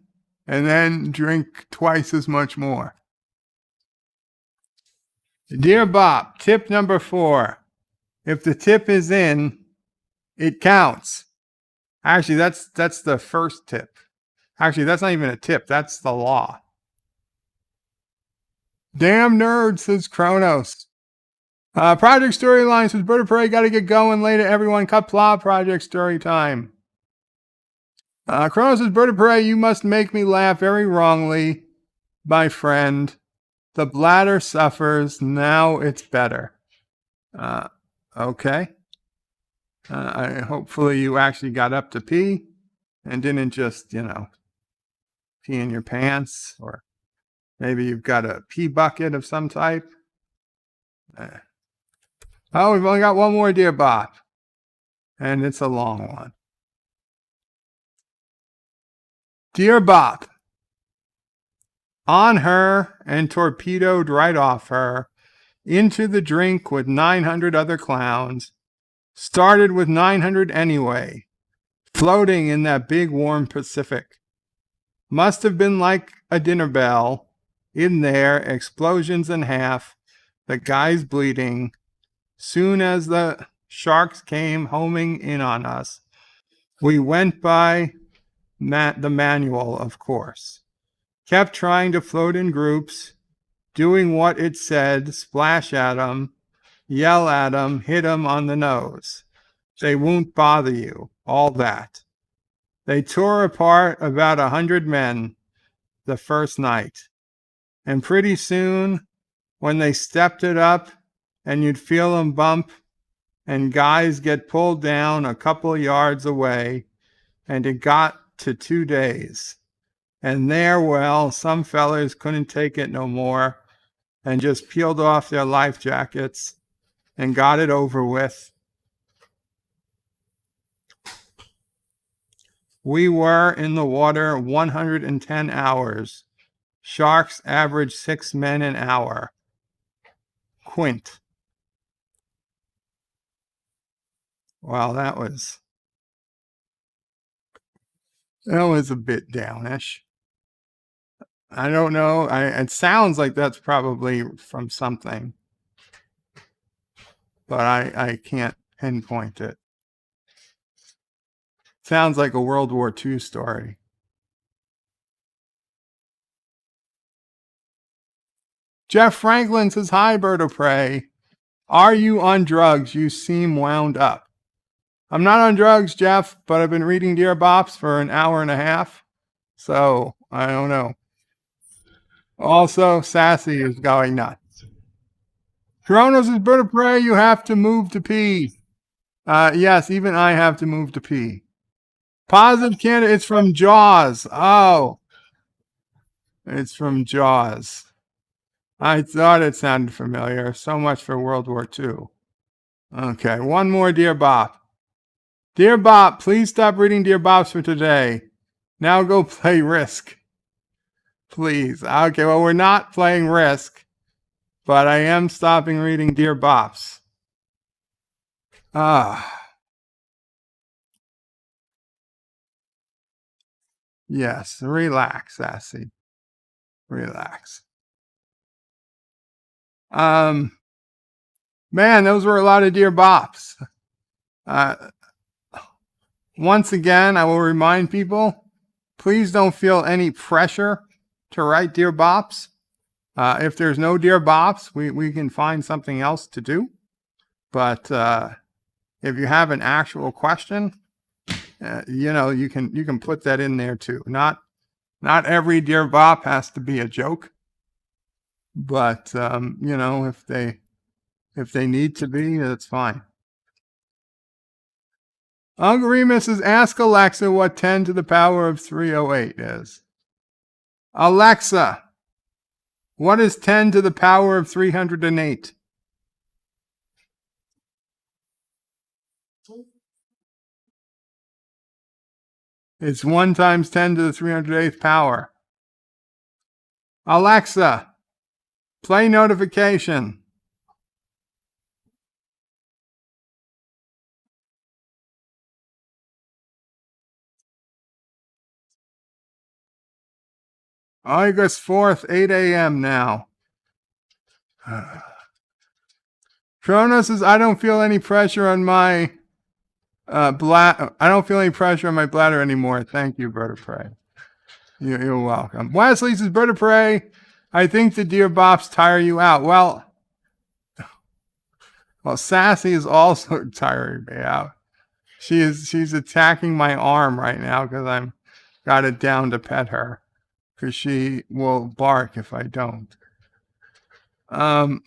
and then drink twice as much more. Dear Bob, tip number 4. If the tip is in, it counts. Actually, that's the first tip. Actually, that's not even a tip. That's the law. Damn nerd, says Kronos. Project Storyline says Bird of Prey, gotta get going later, everyone. Qapla Project Story Time. Kronos says Bird of Prey, you must make me laugh very wrongly, my friend. The bladder suffers, now it's better. Okay. Hopefully you actually got up to pee and didn't just, pee in your pants, or maybe you've got a pee bucket of some type. Oh, we've only got one more, Dear Bob. And it's a long one. Dear Bob, on her and torpedoed right off her, into the drink with 900 other clowns, started with 900 anyway, floating in that big warm Pacific. Must have been like a dinner bell. In there, explosions in half, the guys bleeding. Soon as the sharks came homing in on us, we went by the manual, of course. Kept trying to float in groups, doing what it said, splash at them, yell at them, hit them on the nose. They won't bother you, all that. They tore apart about 100 men the first night. And pretty soon, when they stepped it up and you'd feel them bump and guys get pulled down a couple of yards away, and it got to 2 days. And there, well, some fellers couldn't take it no more and just peeled off their life jackets and got it over with. We were in the water 110 hours. Sharks average 6 men an hour. Quint. Wow, that was a bit downish. I don't know. It sounds like that's probably from something, but I can't pinpoint it. Sounds like a World War II story. Jeff Franklin says, hi, Bird of Prey. Are you on drugs? You seem wound up. I'm not on drugs, Jeff, but I've been reading Dear Bops for an hour and a half. So, I don't know. Also, Sassy is going nuts. Kronos is Bird of Prey. You have to move to pee. Yes, even I have to move to pee. Positive candidate. It's from Jaws. Oh. It's from Jaws. I thought it sounded familiar. So much for World War II. Okay, one more Dear Bop. Dear Bop, please stop reading Dear Bops for today. Now go play Risk. Please. Okay, well, we're not playing Risk, but I am stopping reading Dear Bops. Yes, relax, Sassy. Relax. Man, those were a lot of Dear Bops. Once again, I will remind people, please don't feel any pressure to write Dear Bops. If there's no Dear Bops, we can find something else to do. But if you have an actual question, you can put that in there too. Not every Dear Bop has to be a joke, but if they need to be, that's fine. Uncle Remus says, ask Alexa what 10 to the power of 308 is. Alexa, what is 10 to the power of 308? It's 1 times 10 to the 308th power. Alexa, play notification. August 4th, 8 a.m. now. Kronos says, I don't feel any pressure on my I don't feel any pressure on my bladder anymore. Thank you, Bird of Prey. You're welcome. Wesley says, Bird of Prey, I think the Dear Bops tire you out. Well, Sassy is also tiring me out. She's attacking my arm right now because I'm got it down to pet her. Because she will bark if I don't. I'll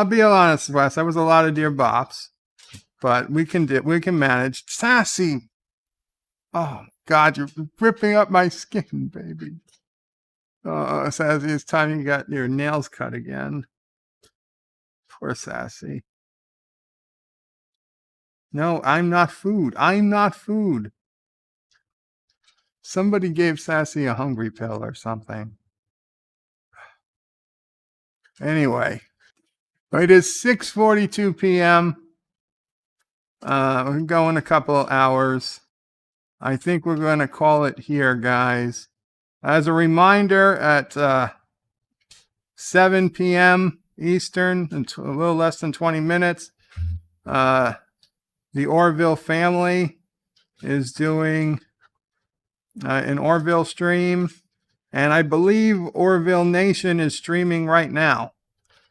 be honest, Wes. That was a lot of Dear Bops, but we can manage. Sassy, oh God, you're ripping up my skin, baby. Sassy, it's time you got your nails cut again. Poor Sassy. No, I'm not food. I'm not food. Somebody gave Sassy a hungry pill or something. Anyway, it is 6:42 p.m. We can go in a couple of hours. I think we're going to call it here, guys. As a reminder, at 7 p.m. Eastern, in a little less than 20 minutes, the Orville family is doing an Orville stream, and I believe Orville Nation is streaming right now.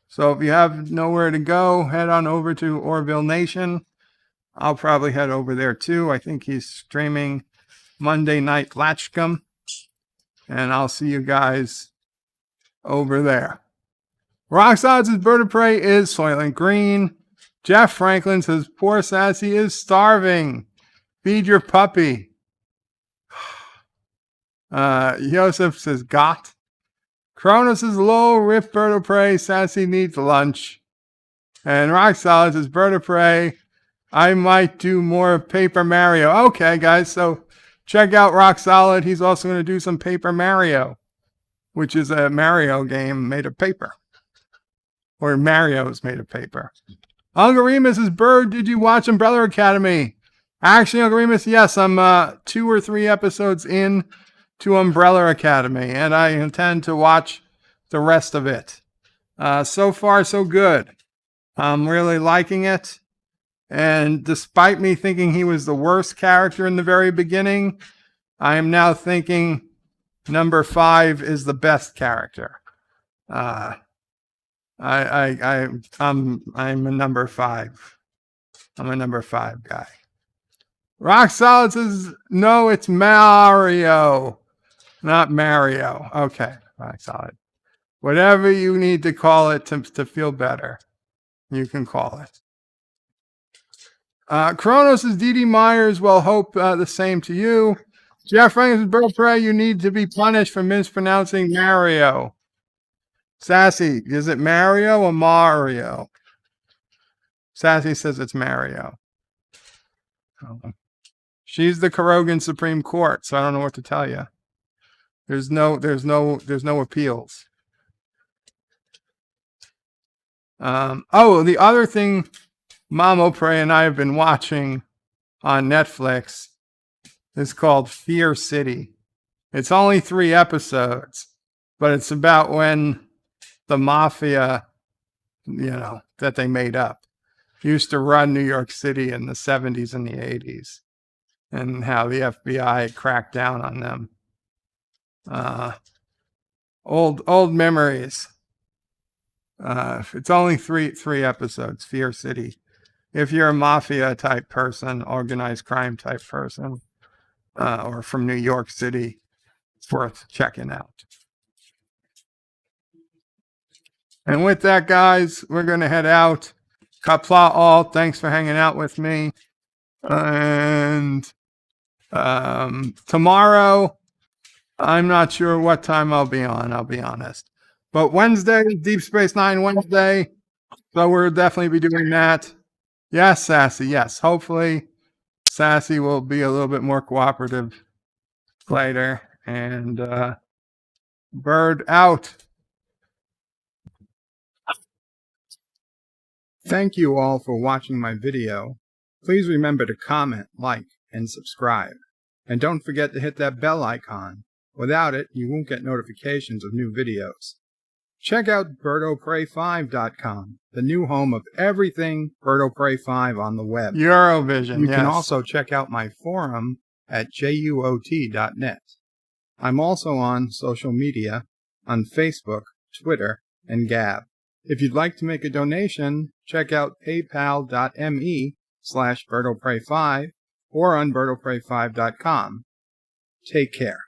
So if you have nowhere to go, head on over to Orville Nation. I'll probably head over there too. I think he's streaming Monday Night Latchcom. And I'll see you guys over there. Rock Solid says Bird of Prey is Soylent Green. Jeff Franklin says poor Sassy is starving. Feed your puppy. Yosef says got. Cronus says low rip Bird of Prey. Sassy needs lunch. And Rock Solid says Bird of Prey. I might do more Paper Mario. Okay, guys, so check out Rock Solid. He's also going to do some Paper Mario, which is a Mario game made of paper. Or Mario's made of paper. Uncle Remus says, Bird, did you watch Umbrella Academy? Actually, Uncle Remus, yes, I'm 2 or 3 episodes in to Umbrella Academy, and I intend to watch the rest of it. So far, so good. I'm really liking it. And despite me thinking he was the worst character in the very beginning, I am now thinking number 5 is the best character. I'm a number 5. I'm a number 5 guy. Rock Solid says, no, it's Mario, not Mario. Okay, Rock Solid. Whatever you need to call it to feel better, you can call it. Kronos is Dee Dee Myers. Well, hope the same to you. Jeff Franklin Bird of Prey, you need to be punished for mispronouncing Mario. Sassy, is it Mario or Mario? Sassy says it's Mario. She's the Kurogan Supreme Court, so I don't know what to tell you. There's no appeals. The other thing Mamo Prey and I have been watching on Netflix is called Fear City. It's only 3 episodes, but it's about when the mafia, that they made up, used to run New York City in the 70s and the 80s, and how the FBI cracked down on them. Old memories. It's only three episodes. Fear City. If you're a mafia type person, organized crime type person, or from New York City, it's worth checking out. And with that, guys, we're going to head out. Qapla All, thanks for hanging out with me. And tomorrow, I'm not sure what time I'll be on, I'll be honest. But Wednesday, Deep Space Nine Wednesday, so we'll definitely be doing that. Yes, Sassy, yes. Hopefully, Sassy will be a little bit more cooperative later. And Bird out. Thank you all for watching my video. Please remember to comment, like, and subscribe. And don't forget to hit that bell icon. Without it, you won't get notifications of new videos. Check out BirdoPrey5.com, the new home of everything Birdo Prey 5 on the web. Eurovision, You can also check out my forum at juot.net. I'm also on social media, on Facebook, Twitter, and Gab. If you'd like to make a donation, check out paypal.me/BirdoPrey5 or on BirdoPrey5.com. Take care.